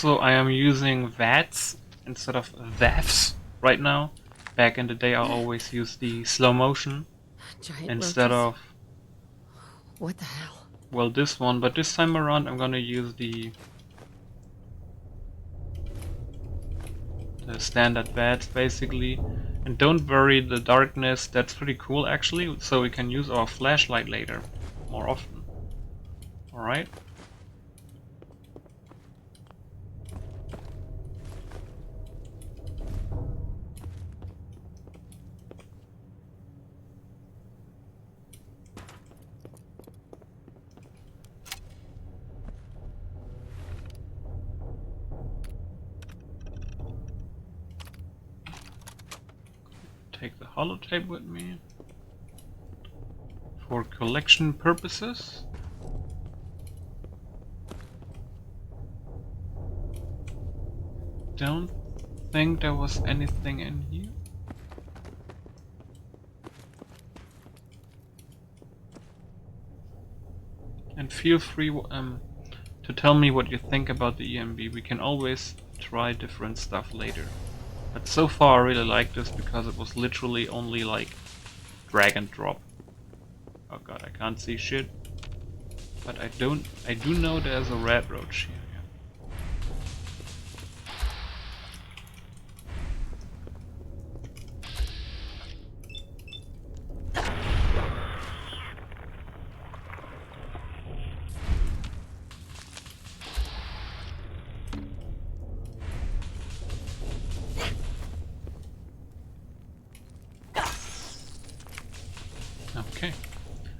Speaker 1: I am using VATs instead of VAFs right now. Back in the day I always used the slow motion
Speaker 2: Giant
Speaker 1: instead
Speaker 2: roaches?
Speaker 1: of,
Speaker 2: What the hell?
Speaker 1: well, this one, but this time around I'm gonna use the standard VATs basically. And don't worry, the darkness, that's pretty cool actually, so we can use our flashlight later more often. Alright. Take the holotape with me for collection purposes. Don't think there was anything in here. And feel free to tell me what you think about the EMB. We can always try different stuff later. But so far I really like this because it was literally only like drag and drop. Oh god, I can't see shit. But I do know there's a red roach here. Okay.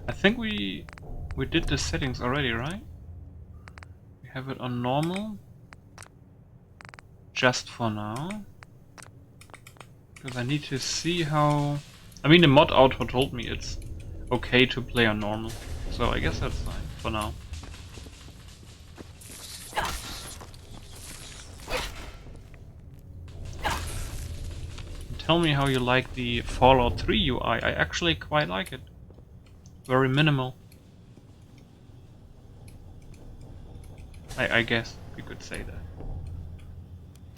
Speaker 1: I think we did the settings already, right? We have it on normal. Just for now. Because I need to see how... I mean, the mod auto told me it's okay to play on normal. So I guess that's fine for now. Tell me how you like the Fallout 3 UI. I actually quite like it. Very minimal. I guess you could say that.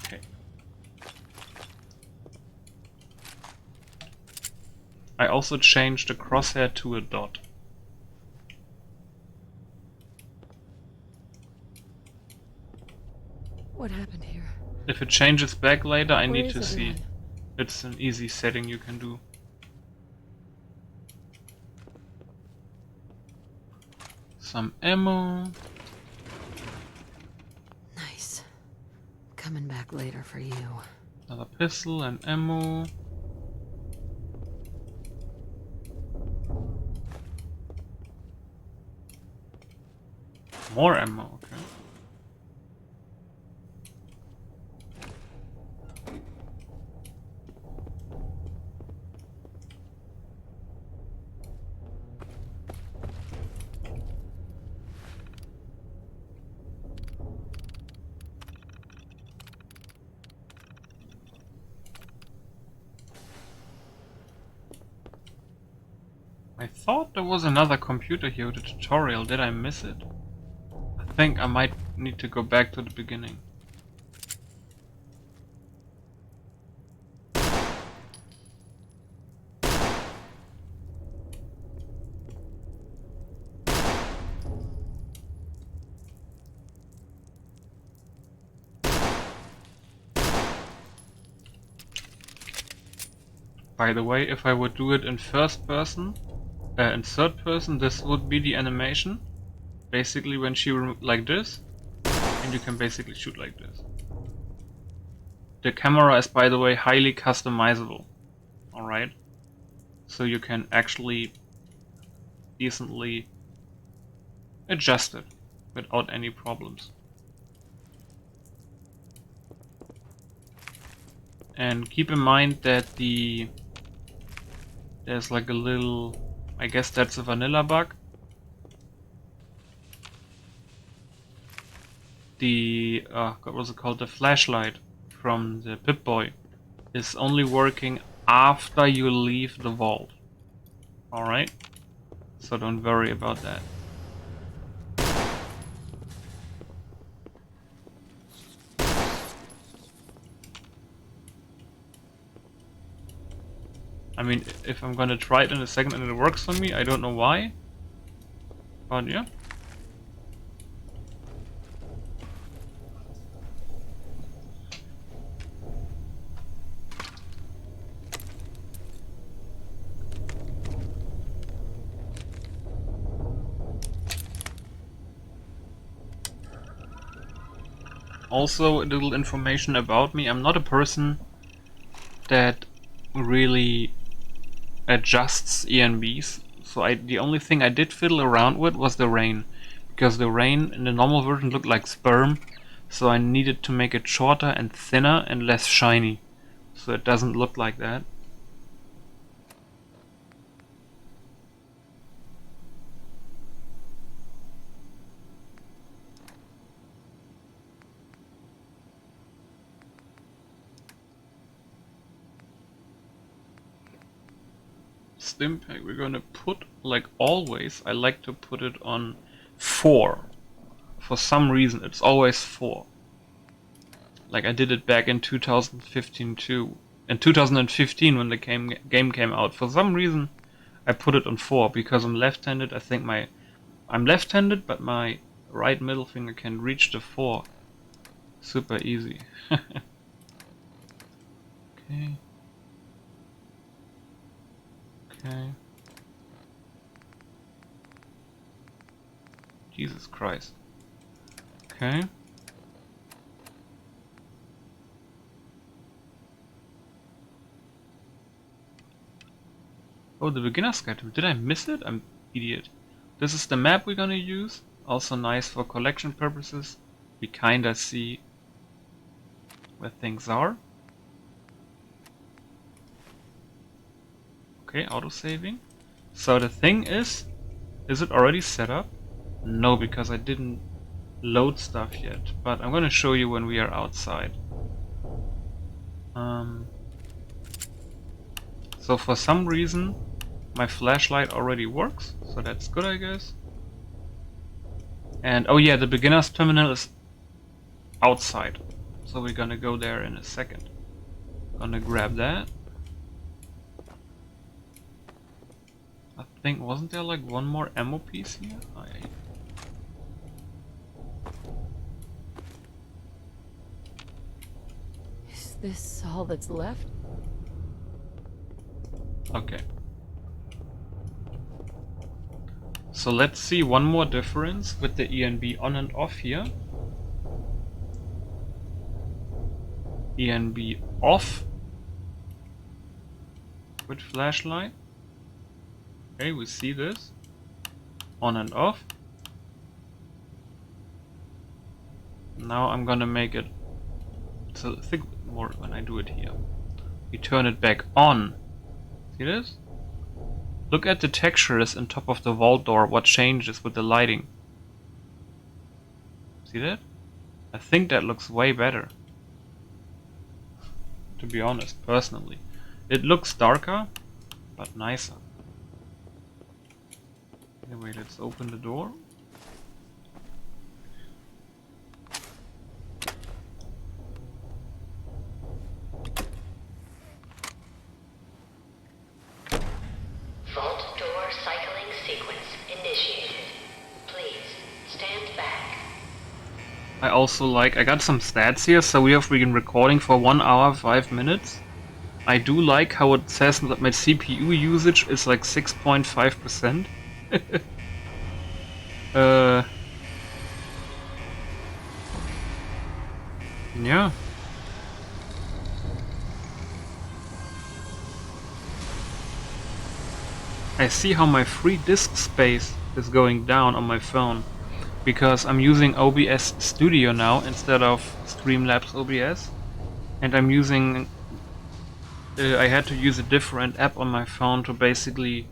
Speaker 1: Okay. I also changed the crosshair to a dot.
Speaker 2: What happened here?
Speaker 1: If it changes back later, I
Speaker 2: Where
Speaker 1: need
Speaker 2: is
Speaker 1: to see.
Speaker 2: everyone?
Speaker 1: It's an easy setting you can do. Some ammo.
Speaker 2: Nice. Coming back later for you.
Speaker 1: Another pistol and ammo. More ammo, okay. I thought there was another computer here with a tutorial. Did I miss it? I think I might need to go back to the beginning. By the way, if I would do it in first person, in third person, this would be the animation. Basically when she like this, and you can basically shoot like this. The camera is, by the way, highly customizable. Alright? So you can actually decently adjust it without any problems. And keep in mind that the There's like a little, I guess that's a vanilla bug. The, what was it called? The flashlight from the Pip-Boy is only working after you leave the vault. Alright? So don't worry about that. I mean, if I'm gonna try it in a second and it works for me, I don't know why. But yeah. Also, a little information about me. I'm not a person that really adjusts ENBs. So the only thing I did fiddle around with was the rain. Because the rain in the normal version looked like sperm. So I needed to make it shorter and thinner and less shiny. So it doesn't look like that. Stimpack we're gonna put, like always, I like to put it on 4. For some reason it's always 4. Like I did it back in 2015 too. In 2015 when the game came out, for some reason I put it on 4 because I'm left-handed. I think I'm left-handed, but my right middle finger can reach the 4 super easy. Okay. Okay. Jesus Christ. Okay. Oh, the beginner's guide. Did I miss it? I'm an idiot. This is the map we're gonna use. Also nice for collection purposes. We kinda see where things are. Okay, auto-saving. So the thing is it already set up? No, because I didn't load stuff yet. But I'm gonna show you when we are outside. So for some reason my flashlight already works, so that's good, I guess. And oh yeah, the beginner's terminal is outside. So we're gonna go there in a second. Gonna grab that. I think, wasn't there like one more ammo piece here? Oh, yeah.
Speaker 2: Is this all that's left?
Speaker 1: Okay. So let's see one more difference with the ENB on and off here. ENB off with flashlight. Okay, we see this. On and off. Now I'm gonna make it, so think more when I do it here. We turn it back on. See this? Look at the textures on top of the vault door, what changes with the lighting. See that? I think that looks way better. To be honest, personally. It looks darker, but nicer. Anyway, let's open the door.
Speaker 4: Vault door cycling sequence initiated. Please stand back.
Speaker 1: I also I got some stats here, so we have been recording for 1 hour 5 minutes. I do like how it says that my CPU usage is like 6.5%. Yeah. I see how my free disk space is going down on my phone because I'm using OBS Studio now instead of Streamlabs OBS, and I'm using I had to use a different app on my phone to basically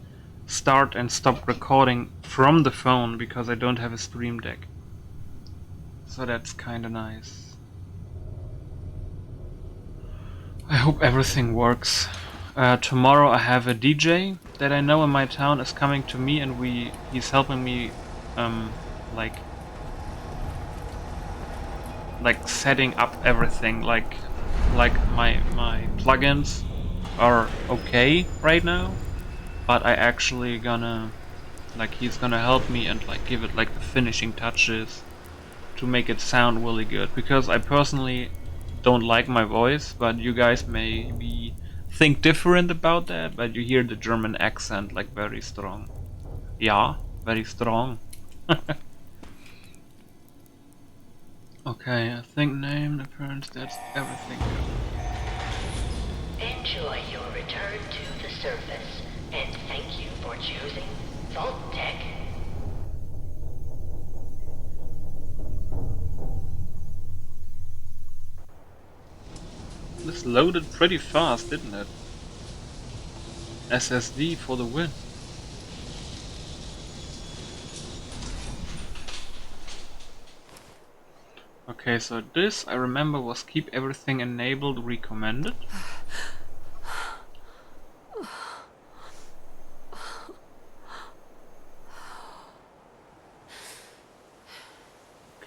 Speaker 1: start and stop recording from the phone because I don't have a Stream Deck. So that's kinda nice. I hope everything works. Tomorrow I have a DJ that I know in my town is coming to me, and he's helping me like setting up everything, like my plugins are okay right now, but I actually gonna he's gonna help me and give it the finishing touches to make it sound really good, because I personally don't like my voice, but you guys maybe think different about that, but you hear the German accent very strong. Yeah, very strong. Okay, I think name, appearance, that's everything.
Speaker 4: Enjoy your return to the surface, and thank you for choosing Vault Tech.
Speaker 1: This loaded pretty fast, didn't it? SSD for the win. Okay, so this I remember was keep everything enabled recommended.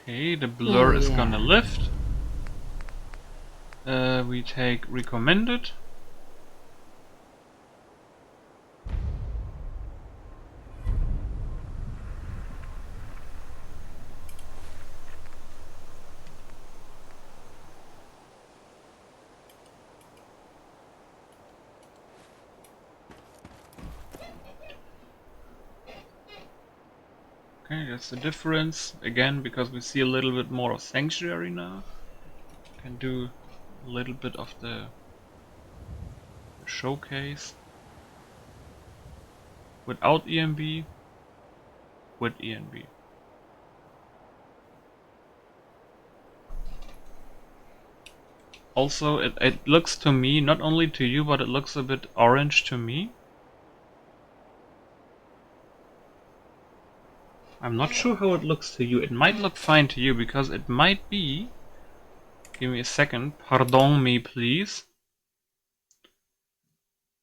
Speaker 1: Okay, the blur is gonna lift. We take recommended. Okay, that's the difference. Again, because we see a little bit more of Sanctuary now. Can do a little bit of the showcase. Without ENB, with ENB. Also, it looks to me, not only to you, but it looks a bit orange to me. I'm not sure how it looks to you. It might look fine to you, because it might be... Give me a second. Pardon me, please.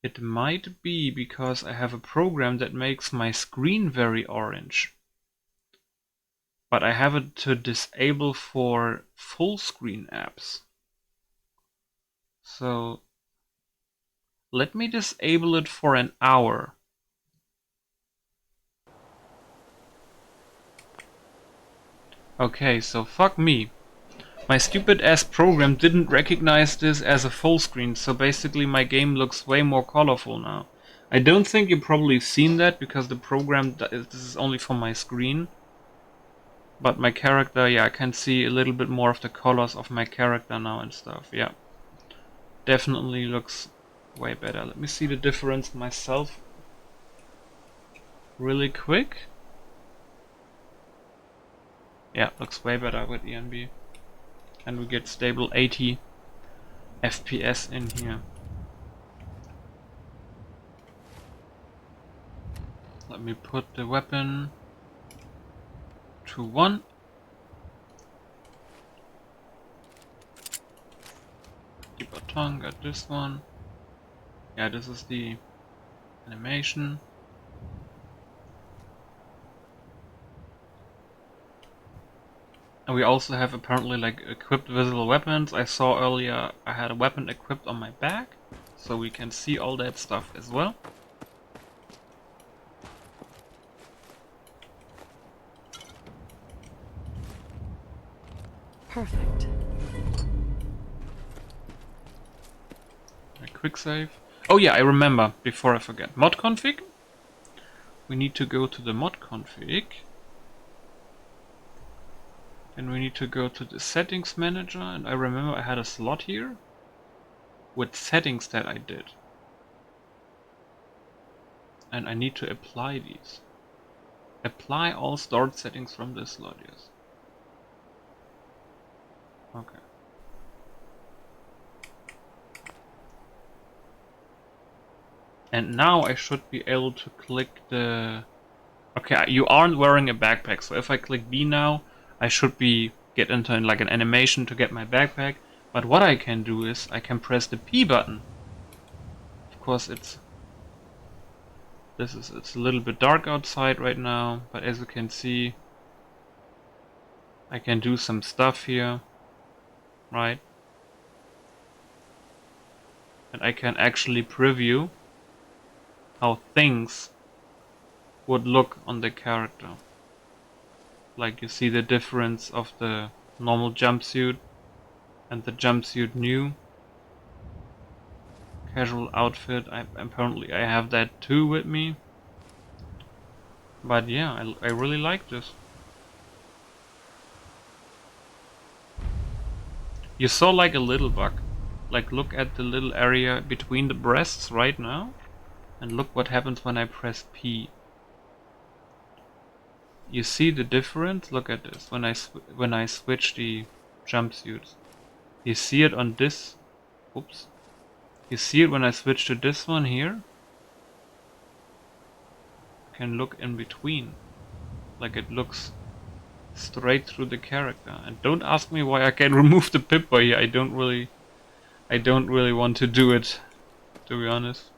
Speaker 1: It might be because I have a program that makes my screen very orange. But I have it to disable for full screen apps. So let me disable it for an hour. Okay, so fuck me. My stupid ass program didn't recognize this as a full screen, so basically my game looks way more colorful now. I don't think you've probably seen that, because the program, this is only for my screen. But my character, yeah, I can see a little bit more of the colors of my character now and stuff, yeah. Definitely looks way better. Let me see the difference myself really quick. Yeah, looks way better with ENB. And we get stable 80 FPS in here. Let me put the weapon to 1. Keep our tongue, got this one. Yeah, this is the animation. And we also have apparently equipped visible weapons. I saw earlier I had a weapon equipped on my back, so we can see all that stuff as well.
Speaker 2: Perfect.
Speaker 1: A quick save. Oh yeah, I remember, before I forget. Mod config. We need to go to the mod config. And we need to go to the settings manager, and I remember I had a slot here with settings that I did. And I need to apply these. Apply all stored settings from this slot, yes. Okay. And now I should be able to click the... Okay, you aren't wearing a backpack, so if I click B now, I should be get into like an animation to get my backpack. But what I can do is I can press the P button. Of course, it's a little bit dark outside right now, but as you can see, I can do some stuff here, right? And I can actually preview how things would look on the character. Like you see the difference of the normal jumpsuit and the jumpsuit new. Casual outfit, apparently I have that too with me. But yeah, I really like this. You saw like a little bug. Like look at the little area between the breasts right now. And look what happens when I press P. You see the difference? Look at this. When I switch the jumpsuits. You see it on this. Oops. You see it when I switch to this one here. You can look in between. Like it looks straight through the character. And don't ask me why I can remove the Pip-Boy here. I don't really want to do it, to be honest.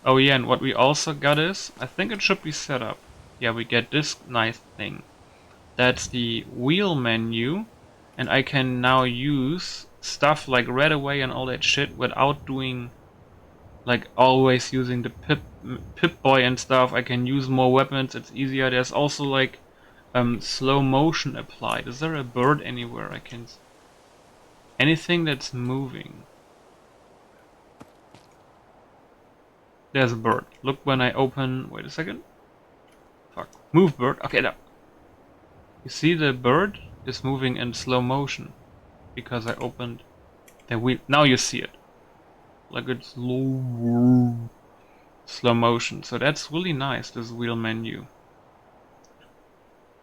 Speaker 1: Oh yeah, and what we also got is, I think it should be set up. Yeah, we get this nice thing. That's the wheel menu, and I can now use stuff like Radeon and all that shit without doing, like always using the Pip-Boy and stuff. I can use more weapons, it's easier. There's also like slow motion applied. Is there a bird anywhere I can... Anything that's moving. There's a bird. Look when I open... Wait a second. Fuck. Move bird. Okay, now. You see the bird is moving in slow motion. Because I opened the wheel. Now you see it. Like it's slow motion. So that's really nice, this wheel menu.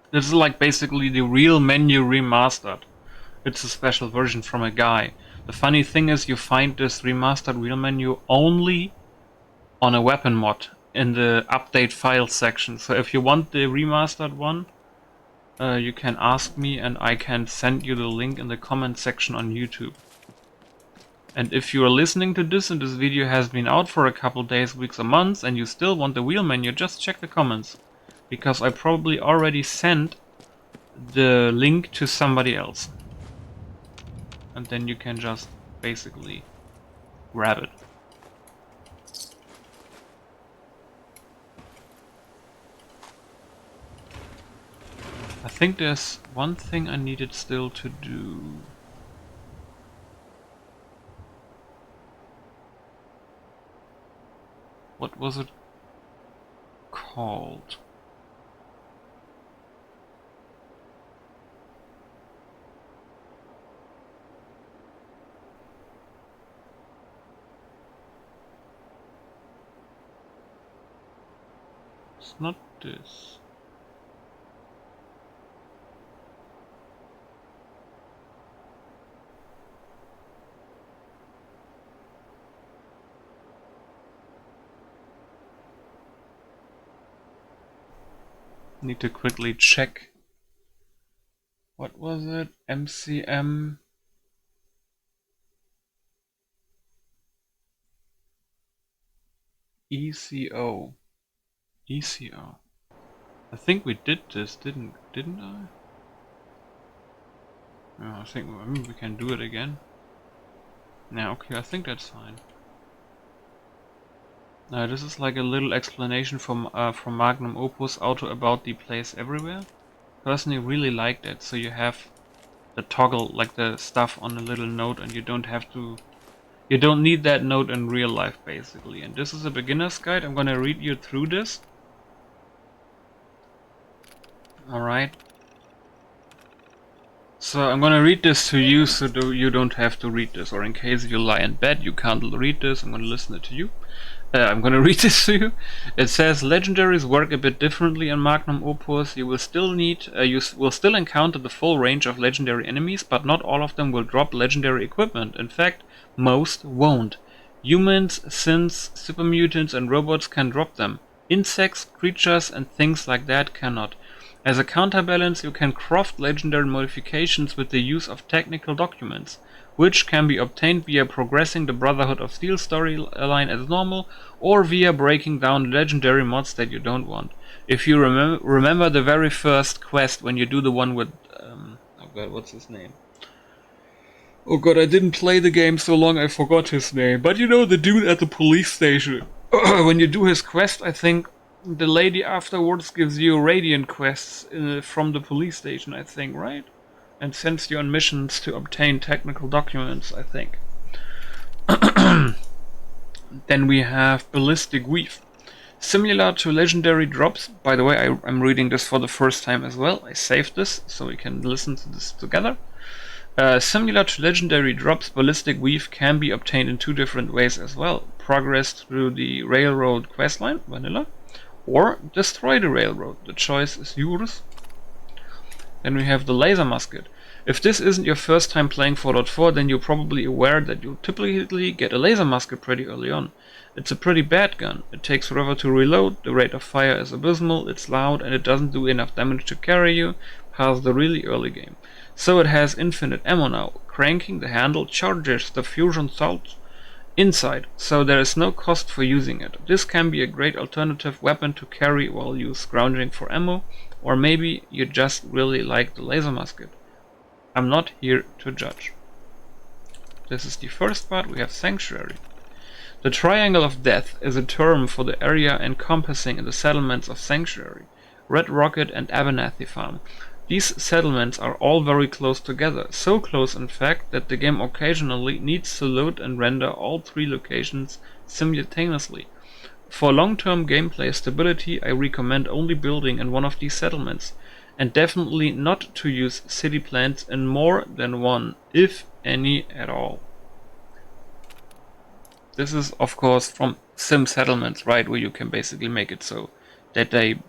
Speaker 1: This is like basically the real menu remastered. It's a special version from a guy. The funny thing is you find this remastered wheel menu only on a weapon mod in the update files section. So if you want the remastered one, you can ask me and I can send you the link in the comment section on YouTube. And if you are listening to this and this video has been out for a couple days, weeks or months and you still want the wheel menu, just check the comments. Because I probably already sent the link to somebody else. And then you can just basically grab it. I think there's one thing I needed still to do. What was it called? It's not this. Need to quickly check. What was it? MCM ECO. ECO. I think we did this, didn't I? Yeah, I think we can do it again. Yeah, okay, I think that's fine. Now this is like a little explanation from Magnum Opus Auto about the place everywhere. Personally, really like that. So you have the toggle, like the stuff on a little note, and you don't have to. You don't need that note in real life, basically. And this is a beginner's guide. I'm gonna read you through this. Alright. So I'm gonna read this to you so you don't have to read this, or in case you lie in bed you can't read this, I'm gonna listen it to you. I'm gonna read this to you. It says legendaries work a bit differently in Magnum Opus. You will still encounter the full range of legendary enemies, but not all of them will drop legendary equipment. In fact, most won't. Humans, synths, super mutants, and robots can drop them. Insects, creatures, and things like that cannot. As a counterbalance, you can craft legendary modifications with the use of technical documents, which can be obtained via progressing the Brotherhood of Steel storyline as normal, or via breaking down legendary mods that you don't want. If you remember the very first quest, when you do the one with... oh god, what's his name? Oh god, I didn't play the game so long I forgot his name. But you know, the dude at the police station. When you do his quest, I think the lady afterwards gives you Radeon quests from the police station, I think, right? And sends you on missions to obtain technical documents, I think. Then we have Ballistic Weave. Similar to legendary drops, by the way, I'm reading this for the first time as well. I saved this so we can listen to this together. Similar to legendary drops, Ballistic Weave can be obtained in two different ways as well. Progress through the Railroad questline, vanilla, or destroy the Railroad. The choice is yours. Then we have the Laser Musket. If this isn't your first time playing 4.4, then you're probably aware that you typically get a Laser Musket pretty early on. It's a pretty bad gun. It takes forever to reload, the rate of fire is abysmal, it's loud, and it doesn't do enough damage to carry you past the really early game. So it has infinite ammo now. Cranking the handle charges the fusion salts inside, so there is no cost for using it. This can be a great alternative weapon to carry while you're scrounging for ammo, or maybe you just really like the Laser Musket. I'm not here to judge. This is the first part. We have Sanctuary. The Triangle of Death is a term for the area encompassing the settlements of Sanctuary, Red Rocket, and Abernathy Farm. These settlements are all very close together, so close in fact that the game occasionally needs to load and render all three locations simultaneously. For long-term gameplay stability, I recommend only building in one of these settlements, and definitely not to use city plans in more than one, if any at all. This is of course from sim settlements, right, where you can basically make it so that they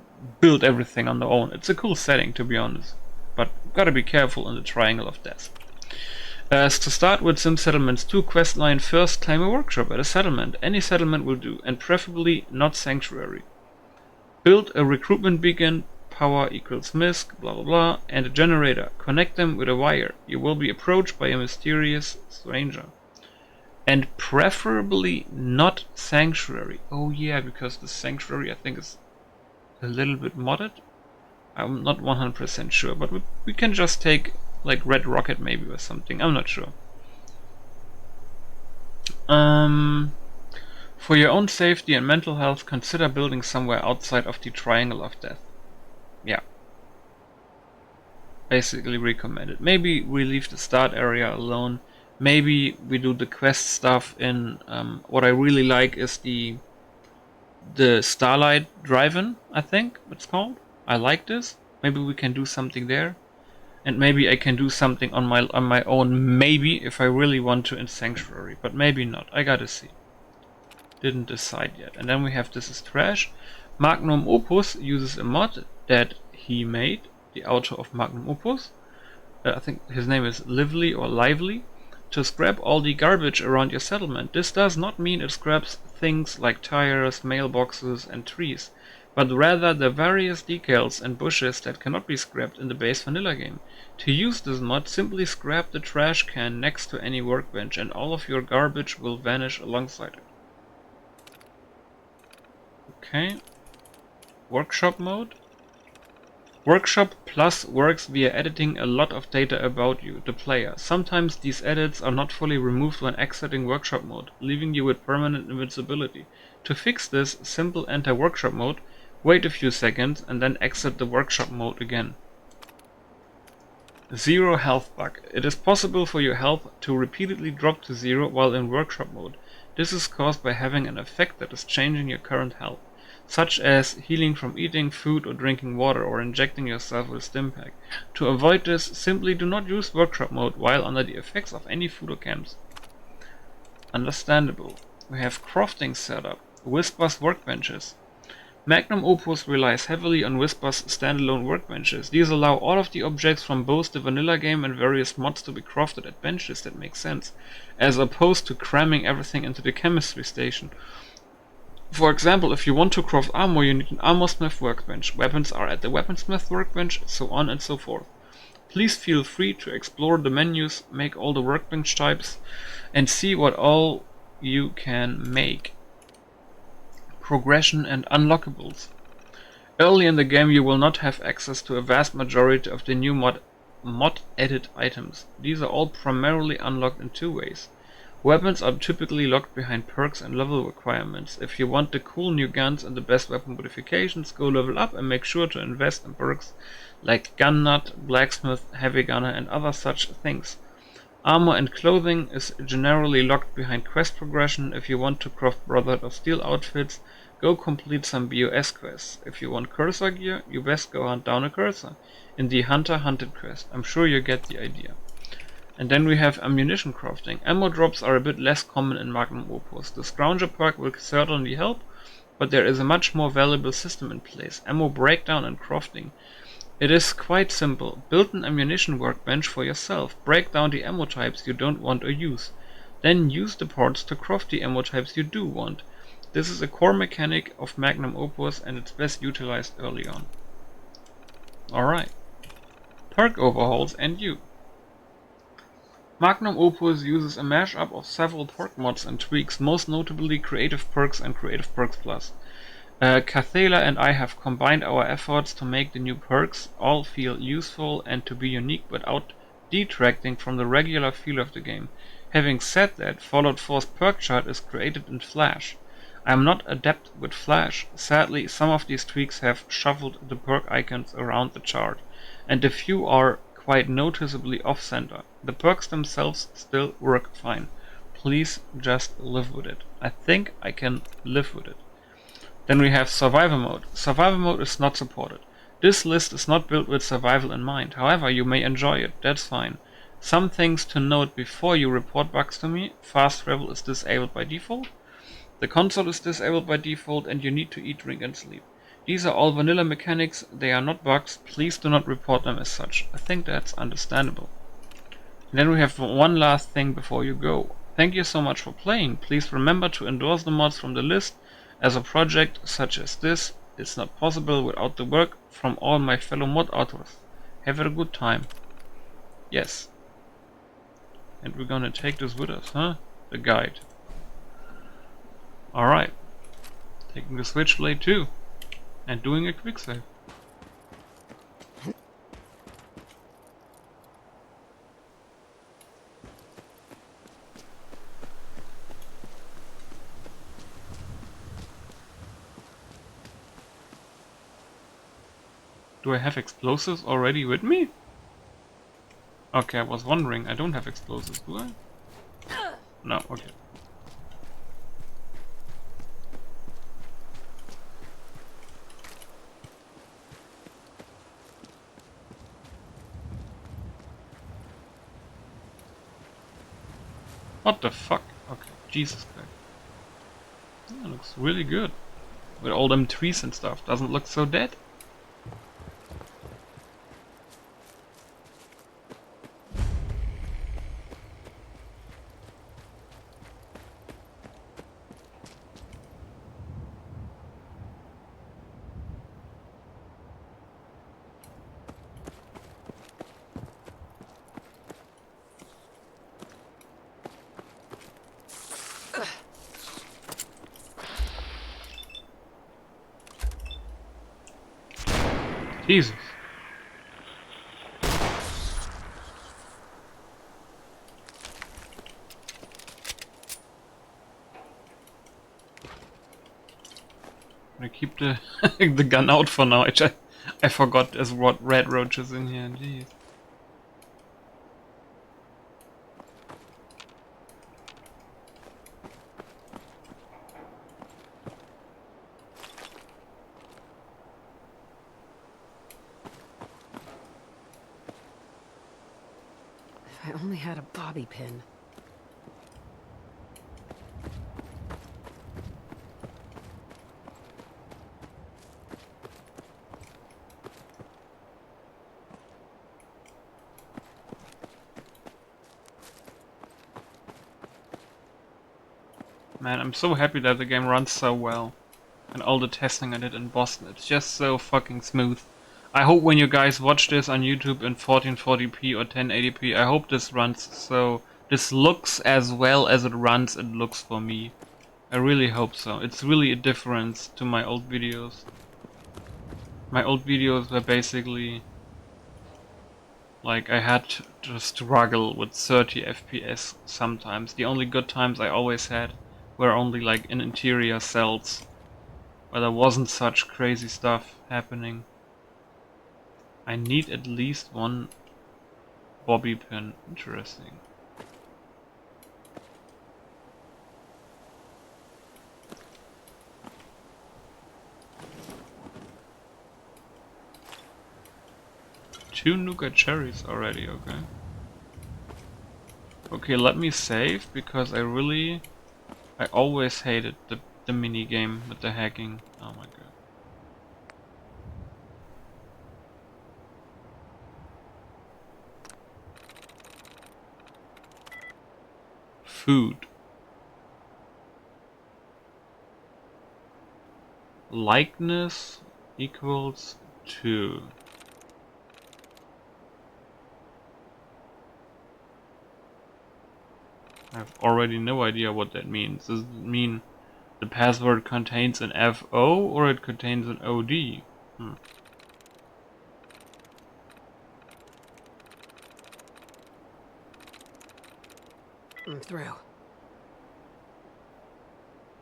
Speaker 1: build everything on their own. It's a cool setting, to be honest, but gotta be careful in the Triangle of Death. To start with Sim Settlements 2 questline, first claim a workshop at a settlement. Any settlement will do, and preferably not Sanctuary. Build a recruitment beacon, power equals misc, blah blah blah, and a generator. Connect them with a wire. You will be approached by a mysterious stranger. And preferably not Sanctuary. Oh yeah, because the Sanctuary I think is a little bit modded. I'm not 100% sure, but we can just take like Red Rocket maybe or something. I'm not sure. For your own safety and mental health, consider building somewhere outside of the Triangle of Death. Yeah. Basically recommended. Maybe we leave the start area alone. Maybe we do the quest stuff in what I really like is the Starlight Drive-In, I think it's called. I like this. Maybe we can do something there. And maybe I can do something on my own, maybe, if I really want to in Sanctuary. But maybe not. I gotta see. Didn't decide yet. And then we have This Is Trash. Magnum Opus uses a mod that he made, the author of Magnum Opus. I think his name is Lively or Lively. To scrap all the garbage around your settlement. This does not mean it scraps things like tires, mailboxes and trees, but rather the various decals and bushes that cannot be scrapped in the base vanilla game. To use this mod, simply scrap the trash can next to any workbench and all of your garbage will vanish alongside it. Okay. Workshop mode. Workshop Plus works via editing a lot of data about you, the player. Sometimes these edits are not fully removed when exiting Workshop mode, leaving you with permanent invincibility. To fix this, simply enter Workshop mode, wait a few seconds, and then exit the Workshop mode again. Zero health bug. It is possible for your health to repeatedly drop to zero while in Workshop mode. This is caused by having an effect that is changing your current health, such as healing from eating food or drinking water or injecting yourself with a stim pack. To avoid this, simply do not use Workshop mode while under the effects of any food or chems. Understandable. We have crafting setup. Whisper's workbenches. Magnum Opus relies heavily on Whisper's standalone workbenches. These allow all of the objects from both the vanilla game and various mods to be crafted at benches that make sense, as opposed to cramming everything into the chemistry station. For example, if you want to craft armor, you need an armorsmith workbench. Weapons are at the weaponsmith workbench, so on and so forth. Please feel free to explore the menus, make all the workbench types, and see what all you can make. Progression and unlockables. Early in the game you will not have access to a vast majority of the new mod edit items. These are all primarily unlocked in two ways. Weapons are typically locked behind perks and level requirements. If you want the cool new guns and the best weapon modifications, go level up and make sure to invest in perks like Gun Nut, Blacksmith, Heavy Gunner and other such things. Armor and clothing is generally locked behind quest progression. If you want to craft Brotherhood of Steel outfits, go complete some BOS quests. If you want cursor gear, you best go hunt down a cursor in the Hunter Hunted quest. I'm sure you get the idea. And then we have ammunition crafting. Ammo drops are a bit less common in Magnum Opus. The Scrounger perk will certainly help, but there is a much more valuable system in place. Ammo breakdown and crafting. It is quite simple. Build an ammunition workbench for yourself. Break down the ammo types you don't want or use. Then use the parts to craft the ammo types you do want. This is a core mechanic of Magnum Opus and it's best utilized early on. Alright. Perk overhauls and you. Magnum Opus uses a mashup of several perk mods and tweaks, most notably Creative Perks and Creative Perks Plus. Kathela and I have combined our efforts to make the new perks all feel useful and to be unique without detracting from the regular feel of the game. Having said that, Fallout 4's perk chart is created in Flash. I am not adept with Flash. Sadly, some of these tweaks have shuffled the perk icons around the chart, and a few are quite noticeably off-center. The perks themselves still work fine. Please just live with it. I think I can live with it. Then we have Survival Mode. Survival Mode is not supported. This list is not built with survival in mind. However, you may enjoy it. That's fine. Some things to note before you report bugs to me. Fast travel is disabled by default. The console is disabled by default and you need to eat, drink and sleep. These are all vanilla mechanics. They are not bugs. Please do not report them as such. I think that's understandable. And then we have one last thing before you go. Thank you so much for playing. Please remember to endorse the mods from the list. As a project such as this, it's not possible without the work from all my fellow mod authors. Have a good time. Yes. And we're gonna take this with us, huh? The guide. Alright. Taking the switchblade too. And doing a quick save. Do I have explosives already with me? Okay, I was wondering. I don't have explosives, do I? No, okay. What the fuck? Okay, Jesus Christ. That looks really good. With all them trees and stuff. Doesn't look so dead. Jesus. I keep the the gun out for now. I forgot there's red roaches in here. Jeez.
Speaker 2: If I only had a bobby pin.
Speaker 1: Man, I'm so happy that the game runs so well. And all the testing I did in Boston, it's just so fucking smooth. I hope when you guys watch this on YouTube in 1440p or 1080p, I hope this runs so... This looks as well as it runs, it looks for me. I really hope so. It's really a difference to my old videos. My old videos were basically... Like, I had to struggle with 30 FPS sometimes. The only good times I always had were only like in interior cells, where there wasn't such crazy stuff happening. I need at least one bobby pin. Interesting. Two nougat cherries already, okay. Okay, let me save, because I always hated the mini game with the hacking. Oh my god. Food. Likeness equals 2. I have already no idea what that means. Does it mean the password contains an FO or it contains an OD?
Speaker 2: I'm through.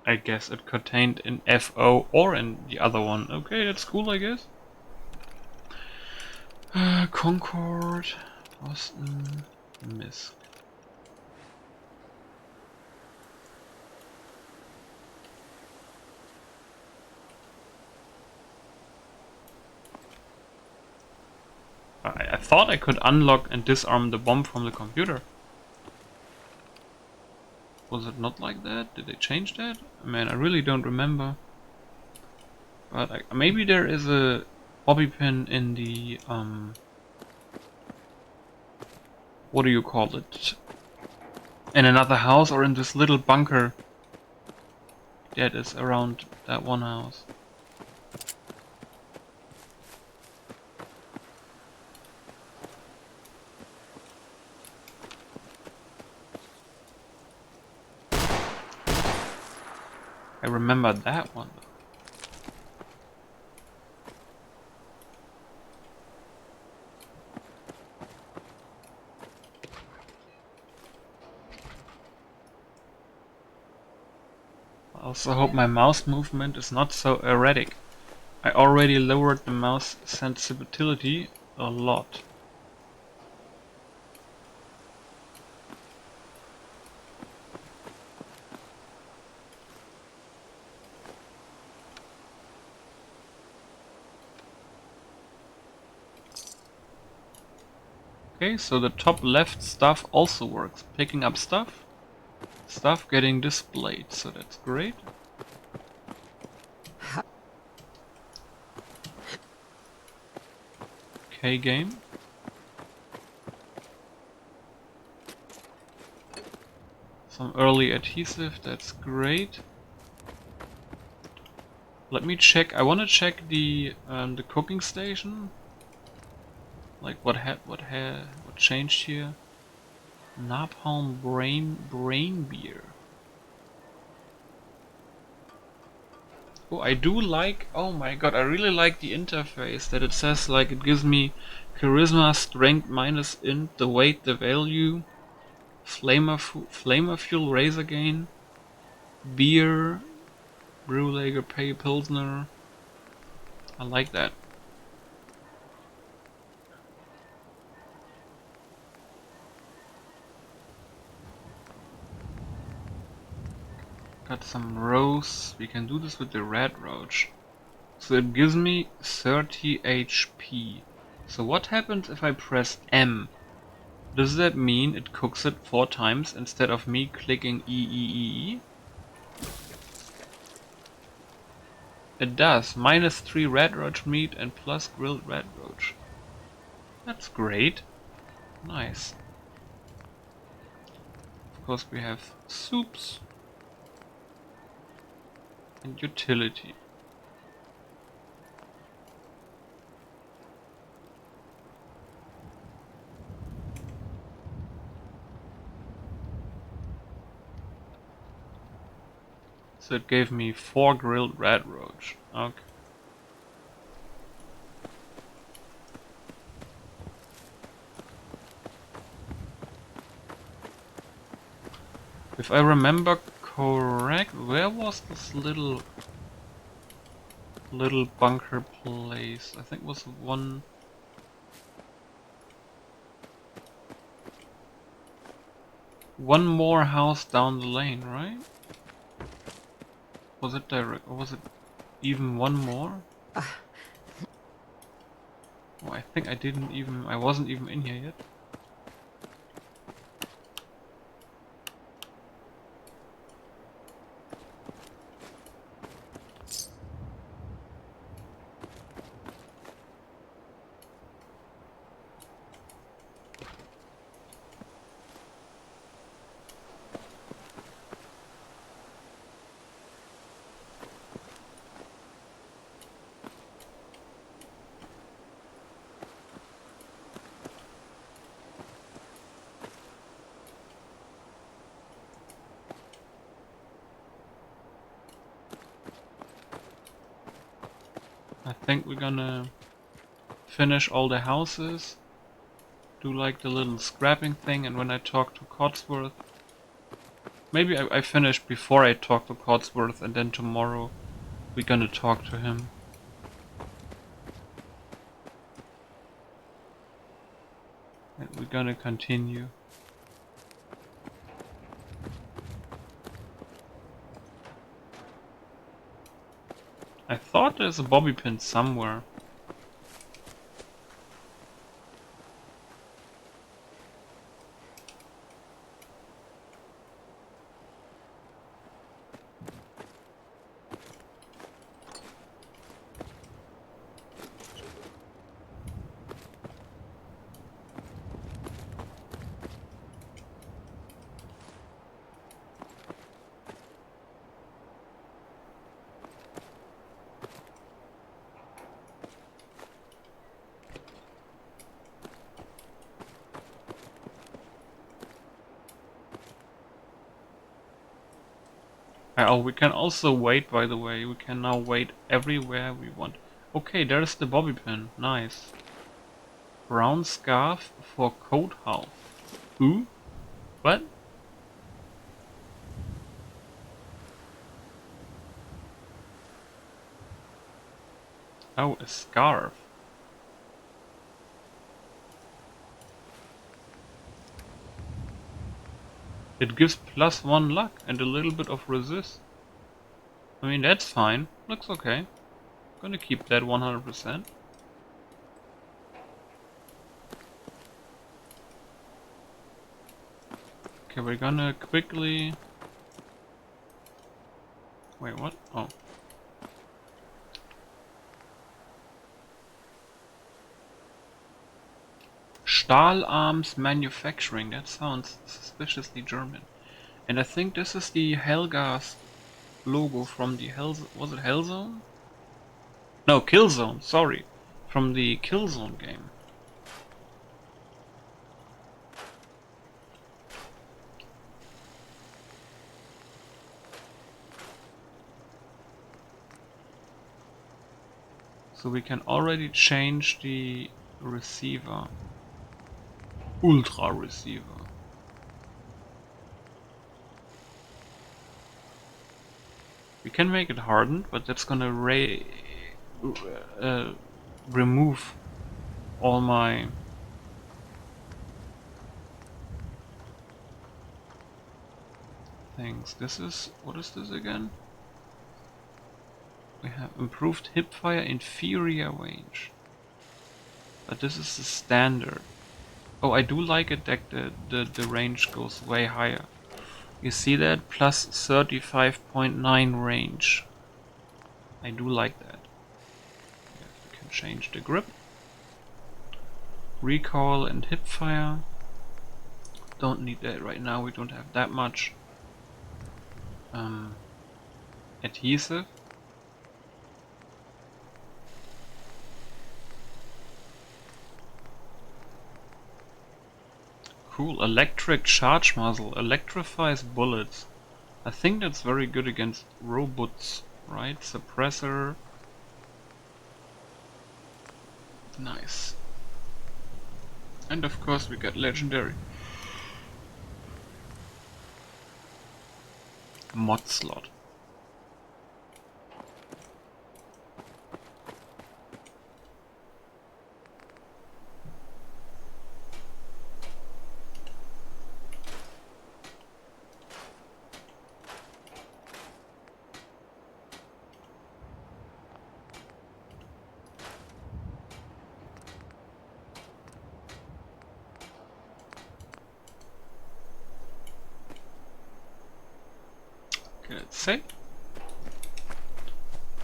Speaker 1: I guess it contained an FO or in the other one. Okay, that's cool, I guess. Concord, Boston, Miss. I thought I could unlock and disarm the bomb from the computer. Was it not like that? Did they change that? Man, I really don't remember. But maybe there is a bobby pin in the what do you call it? In another house or in this little bunker that is around that one house. I remember that one. I also hope my mouse movement is not so erratic. I already lowered the mouse sensitivity a lot. Okay, so the top left stuff also works. Picking up stuff, stuff getting displayed, so that's great. Okay, game. Some early adhesive, that's great. Let me check. I want to check the cooking station. Like what changed here? Napalm brain beer. Oh, I do like. Oh my god, I really like the interface that it says. Like it gives me charisma, strength minus int, the weight, the value, flamer fuel, razor gain, beer, brew lager, pale pilsner. I like that. Got some rose. We can do this with the red roach. So it gives me 30 HP. So what happens if I press M? Does that mean it cooks it 4 times instead of me clicking E? It does. -3 red roach meat and plus grilled red roach. That's great. Nice. Of course we have soups. And utility. So it gave me 4 grilled red roach. Okay. If I remember correct, where was this little bunker place? I think it was one more house down the lane, right? Was it direct, or was it even one more? Oh, I think I wasn't even in here yet. I think we're gonna finish all the houses, do like the little scrapping thing, and when I talk to Codsworth, maybe I finish before I talk to Codsworth, and then tomorrow we're gonna talk to him. And we're gonna continue. I thought there's a bobby pin somewhere. Oh, we can also wait, by the way. We can now wait everywhere we want. Okay, there's the bobby pin. Nice. Brown scarf for coat house. Ooh? What? Oh, a scarf. It gives +1 luck and a little bit of resist. I mean, that's fine. Looks okay. Gonna keep that 100%. Okay, we're gonna quickly... Wait, what? Oh. Stahlarms Manufacturing. That sounds suspiciously German. And I think this is the Helgas logo from the was it Hellzone? No, Killzone, sorry. From the Killzone game. So we can already change the receiver. Ultra receiver. We can make it hardened, but that's gonna remove all my things. This is, what is this again? We have improved hipfire inferior range. But this is the standard. Oh, I do like it that the range goes way higher. You see that? Plus 35.9 range. I do like that. Yeah, we can change the grip. Recoil and hipfire. Don't need that right now, we don't have that much. Adhesive. Cool. Electric charge muzzle. Electrifies bullets. I think that's very good against robots, right? Suppressor. Nice. And of course we get legendary. Mod slot. Okay, let's save.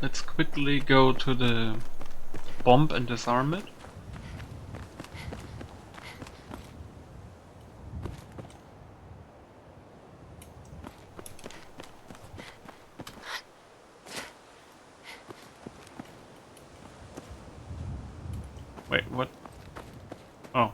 Speaker 1: Let's quickly go to the bomb and disarm it. Wait, what? Oh.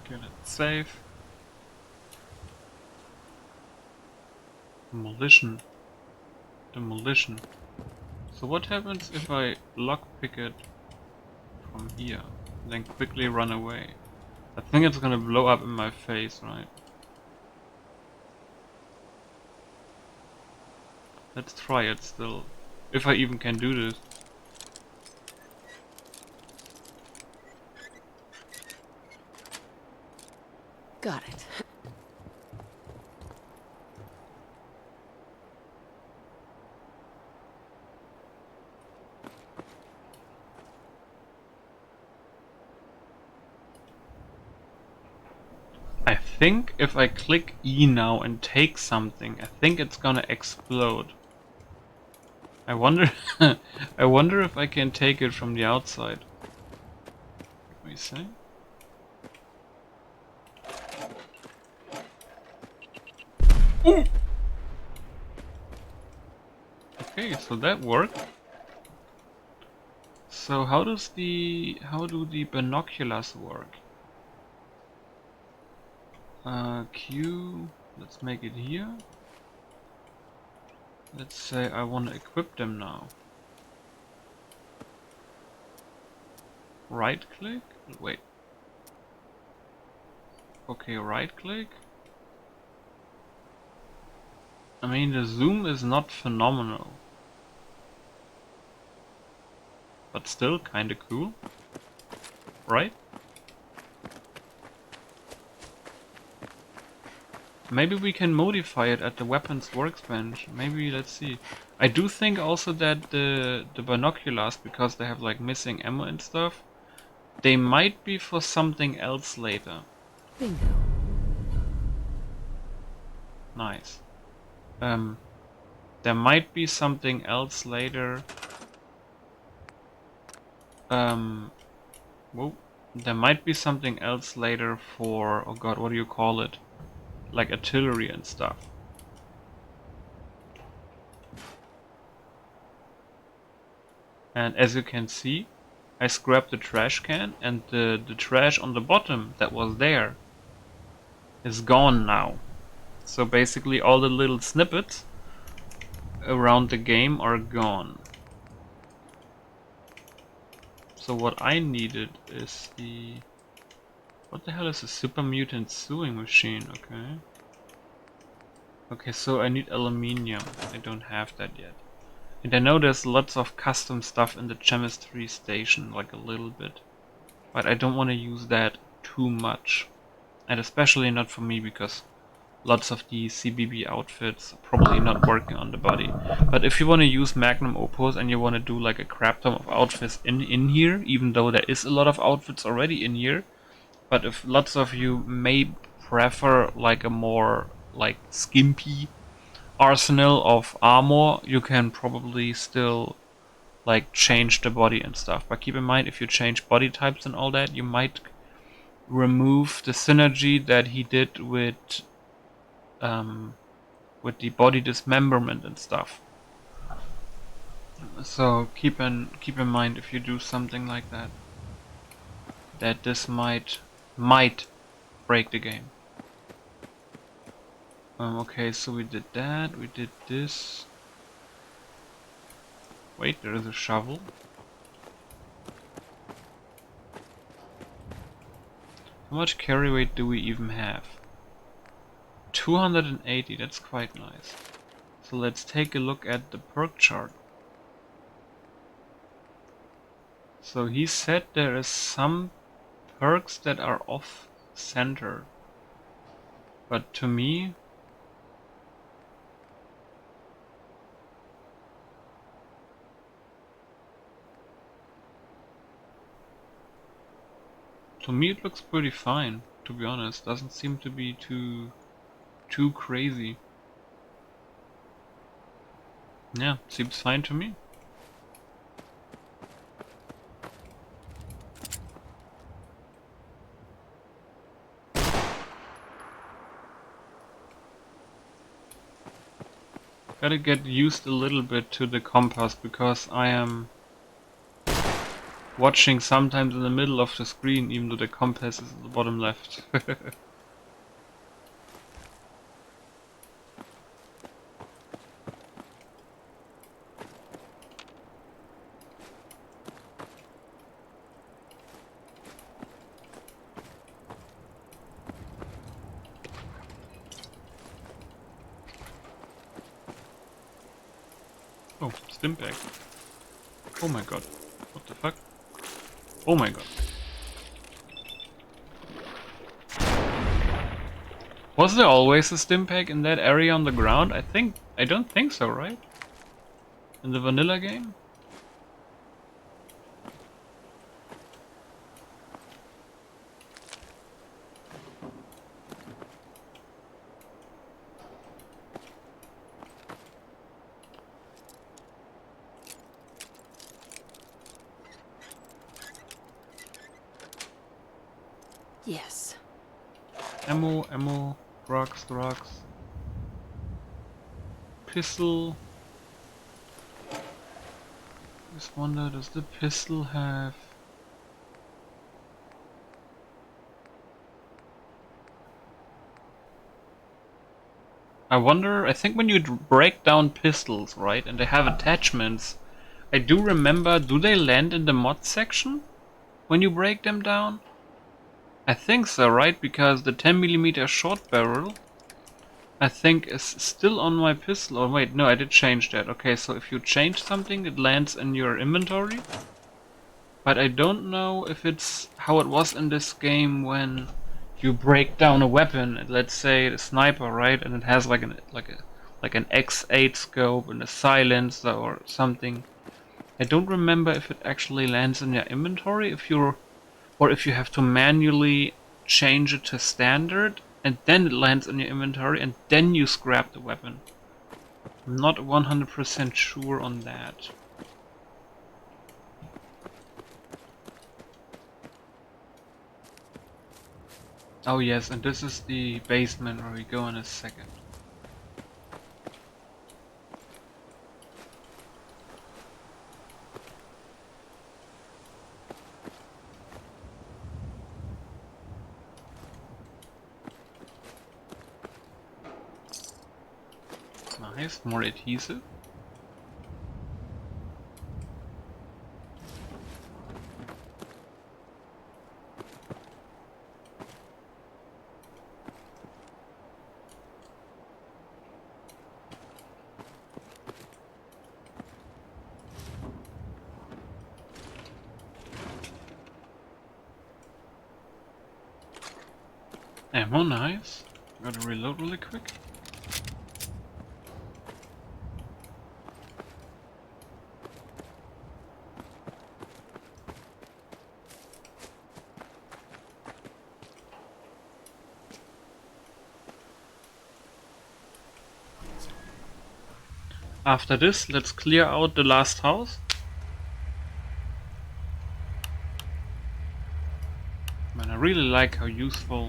Speaker 1: Okay, let's save. Demolition. Demolition. So what happens if I lockpick it from here, then quickly run away? I think it's gonna blow up in my face, right? Let's try it still. If I even can do this.
Speaker 2: Got it.
Speaker 1: I think if I click E now and take something, I think it's gonna explode. I wonder I wonder if I can take it from the outside. What do you say? Ooh! Okay, so that worked. So how do the binoculars work? Q, let's make it here. Let's say I want to equip them now. Right click? Wait. Okay, right click. I mean, the zoom is not phenomenal. But still kinda cool. Right? Maybe we can modify it at the weapons workbench. Maybe, let's see. I do think also that the binoculars, because they have like missing ammo and stuff, they might be for something else later.
Speaker 2: Bingo.
Speaker 1: Nice. There might be something else later. Whoa. There might be something else later for, oh god, what do you call it? Like artillery and stuff. And as you can see, I scrapped the trash can, and the trash on the bottom that was there is gone now. So basically all the little snippets around the game are gone. So what I needed is the... What the hell is a super mutant sewing machine? Okay. Okay, so I need aluminium. I don't have that yet. And I know there's lots of custom stuff in the chemistry station, like a little bit. But I don't want to use that too much. And especially not for me, because lots of the CBB outfits are probably not working on the body. But if you want to use Magnum Opus and you want to do like a crap ton of outfits in here, even though there is a lot of outfits already in here, but if lots of you may prefer like a more like skimpy arsenal of armor, you can probably still like change the body and stuff. But keep in mind, if you change body types and all that, you might remove the synergy that he did with with the body dismemberment and stuff. So keep in mind if you do something like that, that this might break the game. Okay, so we did that, we did this. Wait, there is a shovel. How much carry weight do we even have? 280, that's quite nice. So let's take a look at the perk chart. So he said there is some perks that are off center. But to me, it looks pretty fine, to be honest. Doesn't seem to be too crazy. Yeah, seems fine to me. Gotta get used a little bit to the compass because I am watching sometimes in the middle of the screen, even though the compass is at the bottom left. Oh, Stimpak. Oh my god. What the fuck? Oh my god. Was there always a Stimpak in that area on the ground? I don't think so, right? In the vanilla game?
Speaker 2: Yes.
Speaker 1: Ammo, drugs. Pistol. Just wonder, does the pistol have... I wonder, I think when you break down pistols, right, and they have attachments, I do remember, do they land in the mod section when you break them down? I think so, right? Because the 10mm short barrel, I think, is still on my pistol. Oh wait, no, I did change that. Okay, so if you change something, it lands in your inventory. But I don't know if it's how it was in this game when you break down a weapon. Let's say the sniper, right? And it has like an X8 scope and a silencer or something. I don't remember if it actually lands in your inventory or if you have to manually change it to standard and then it lands in your inventory and then you scrap the weapon. I'm not 100% sure on that. Oh yes, and this is the basement where we go in a second. Nice, more adhesive. Ammo, nice. Gotta reload really quick. After this, let's clear out the last house. Man, I really like how useful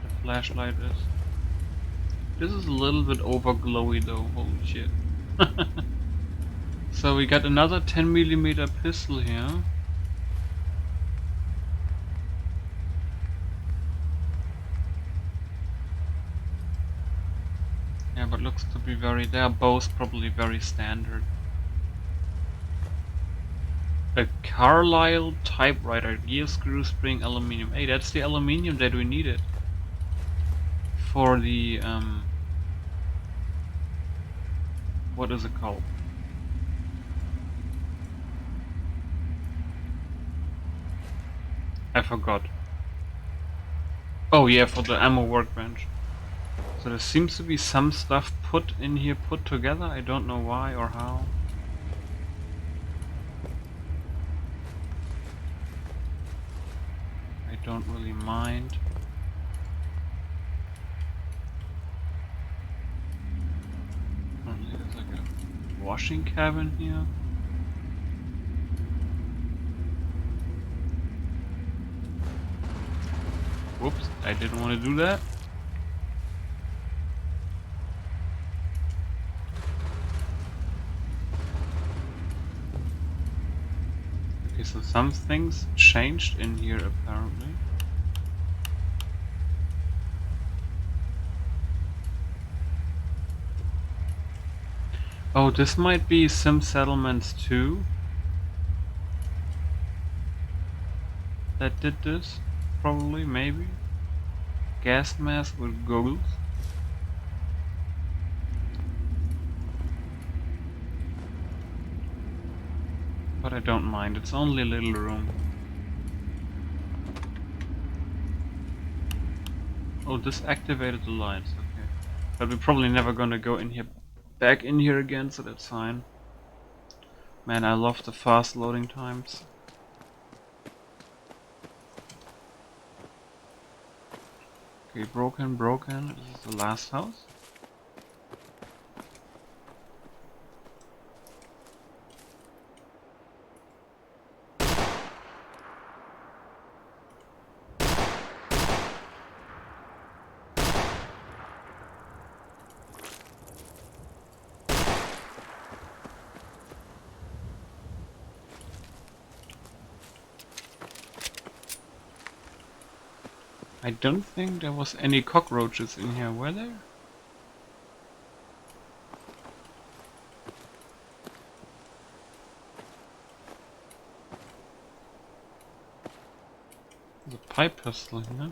Speaker 1: the flashlight is. This is a little bit over glowy though, holy shit. So we got another 10mm pistol here. Yeah, but looks to be they are both probably very standard. A Carlisle typewriter, gear, screw, spring, aluminium. Hey, that's the aluminium that we needed for the what is it called? I forgot. Oh yeah, for the ammo workbench. So there seems to be some stuff put in here, put together. I don't know why or how. I don't really mind. Apparently there's like a washing cabin here. Whoops, I didn't want to do that. Okay, so some things changed in here apparently. Oh, this might be Sim Settlements 2 that did this. Probably, maybe. Gas mask with goggles. But I don't mind, it's only a little room. Oh, this activated the lights, okay. But we're probably never gonna go in here, back in here again, so that's fine. Man, I love the fast loading times. Okay, broken. This is the last house. I don't think there was any cockroaches in here, were there? There's a pipe pistol here.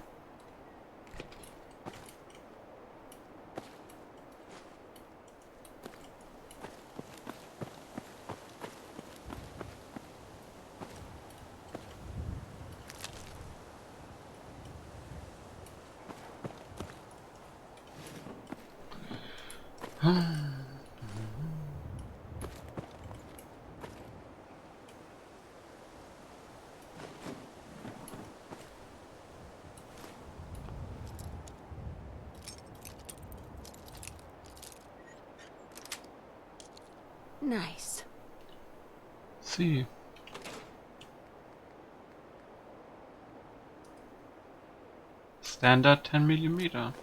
Speaker 2: Nice.
Speaker 1: See. Standard 10mm.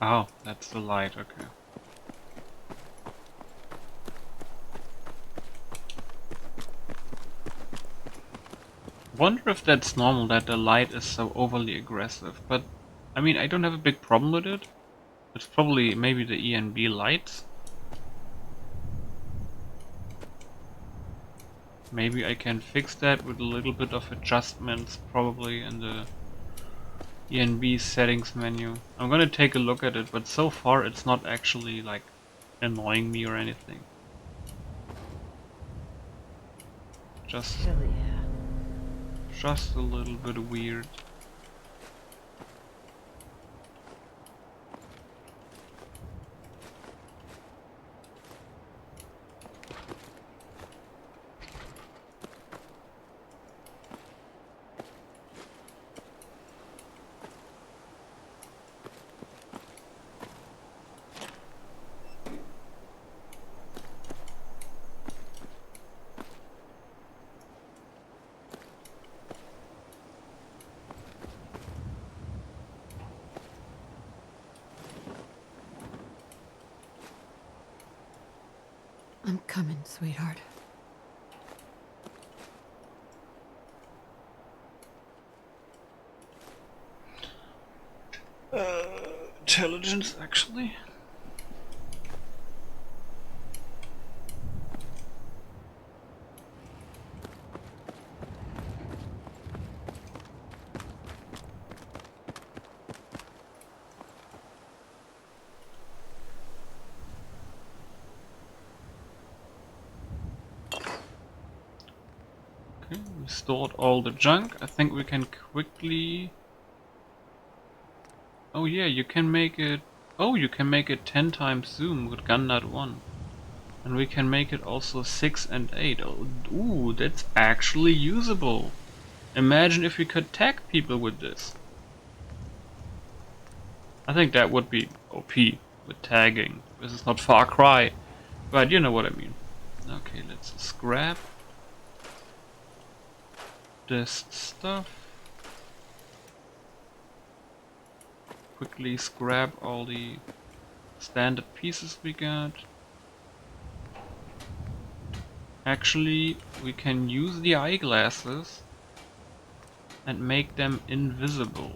Speaker 1: Oh, that's the light, okay. Wonder if that's normal that the light is so overly aggressive, but I mean I don't have a big problem with it. It's probably maybe the ENB lights. Maybe I can fix that with a little bit of adjustments probably in the ENB settings menu. I'm gonna take a look at it, but so far it's not actually like annoying me or anything. Just
Speaker 2: Hell yeah.
Speaker 1: Just a little bit weird.
Speaker 2: I'm coming, sweetheart.
Speaker 1: Intelligence, actually. Okay, we stored all the junk. I think we can quickly... Oh yeah, you can make it... Oh, you can make it 10 times zoom with gun nut 1. And we can make it also 6 and 8. Oh, ooh, that's actually usable. Imagine if we could tag people with this. I think that would be OP with tagging. This is not Far Cry, but you know what I mean. Okay, let's scrap this stuff. Quickly scrap all the standard pieces we got. Actually, we can use the eyeglasses and make them invisible.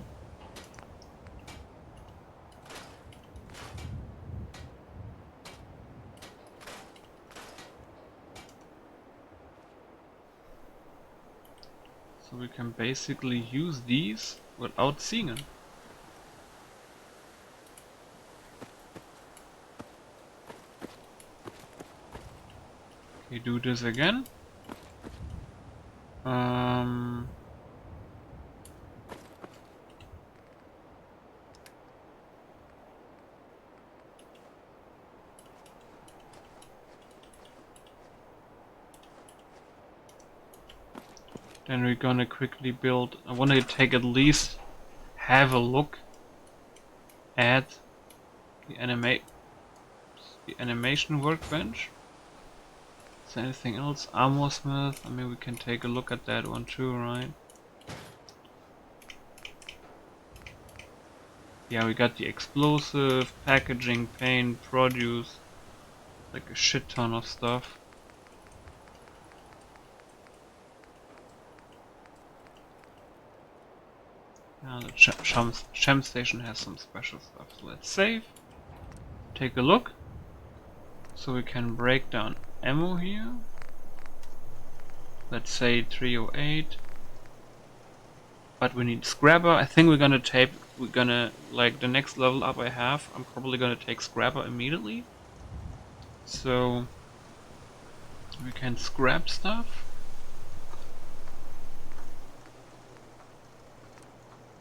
Speaker 1: So we can basically use these without seeing them. Okay, do this again. Then we're gonna quickly build. I want to take at least have a look at the animation workbench. Is there anything else? Armor smith. I mean, we can take a look at that one too, right? Yeah, we got the explosive, packaging, paint, produce, like a shit ton of stuff. The Shem station has some special stuff. So let's save, take a look. So we can break down ammo here. Let's say 308. But we need scrapper. I think we're gonna like the next level up I have, I'm probably gonna take scrapper immediately. So we can scrap stuff.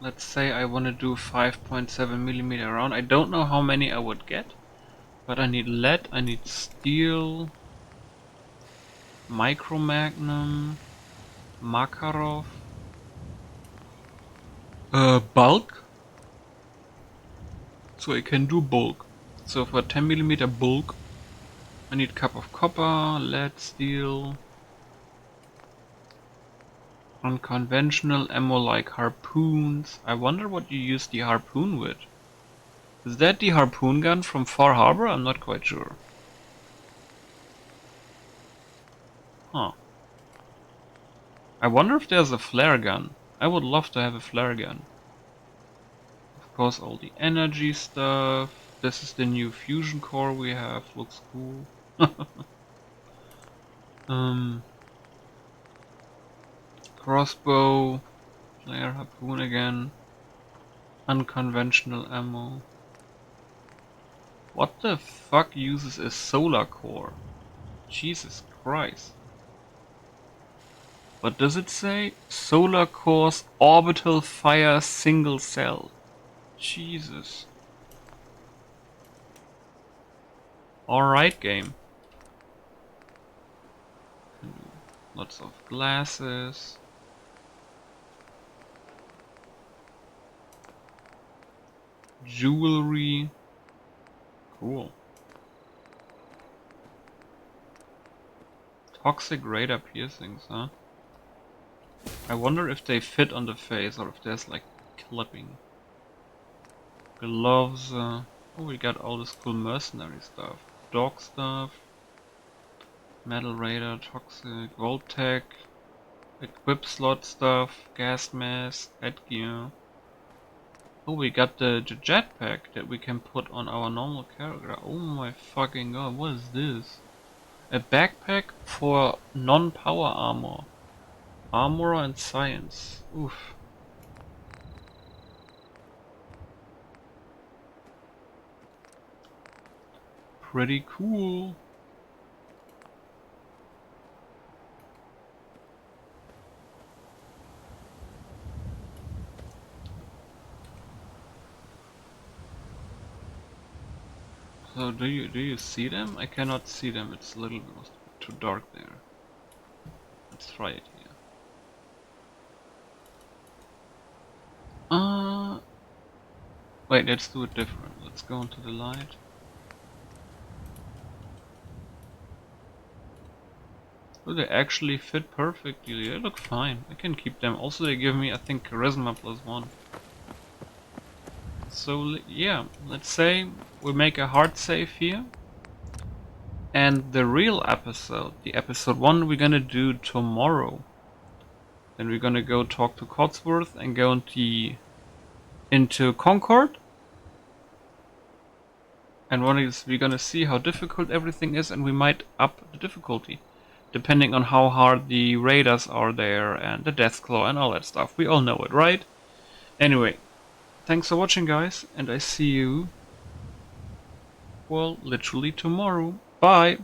Speaker 1: Let's say I want to do 5.7mm round. I don't know how many I would get, but I need lead, I need steel, micro magnum, Makarov, bulk. So I can do bulk. So for 10mm bulk, I need cup of copper, lead, steel, unconventional ammo like harpoons. I wonder what you use the harpoon with. Is that the harpoon gun from Far Harbor? I'm not quite sure. Huh. I wonder if there's a flare gun. I would love to have a flare gun. Of course, all the energy stuff. This is the new fusion core we have. Looks cool. Crossbow. Flare harpoon again. Unconventional ammo. What the fuck uses a solar core? Jesus Christ. What does it say? Solar cores orbital fire single cell. Jesus. Alright, game. Lots of glasses. Jewelry. Cool. Toxic radar piercings, huh? I wonder if they fit on the face or if there's like clipping. Gloves. Oh, we got all this cool mercenary stuff. Dog stuff. Metal radar, toxic, Voltec, equip slot stuff, gas mask, headgear. Oh, we got the jetpack that we can put on our normal character. Oh my fucking god, what is this? A backpack for non-power armor. Armor and science. Oof. Pretty cool. So do you see them? I cannot see them. It's a little bit too dark there. Let's try it here. Wait, let's do it different. Let's go into the light. Oh, they actually fit perfectly. They look fine. I can keep them. Also, they give me, I think, charisma +1. So yeah, let's say we make a hard save here. And the real episode, the episode 1, we're gonna do tomorrow. Then we're gonna go talk to Cotsworth and go into Concord. And we're gonna see how difficult everything is, and we might up the difficulty. Depending on how hard the raiders are there, and the Deathclaw and all that stuff. We all know it, right? Anyway, thanks for watching, guys, and I see you, well, literally tomorrow. Bye!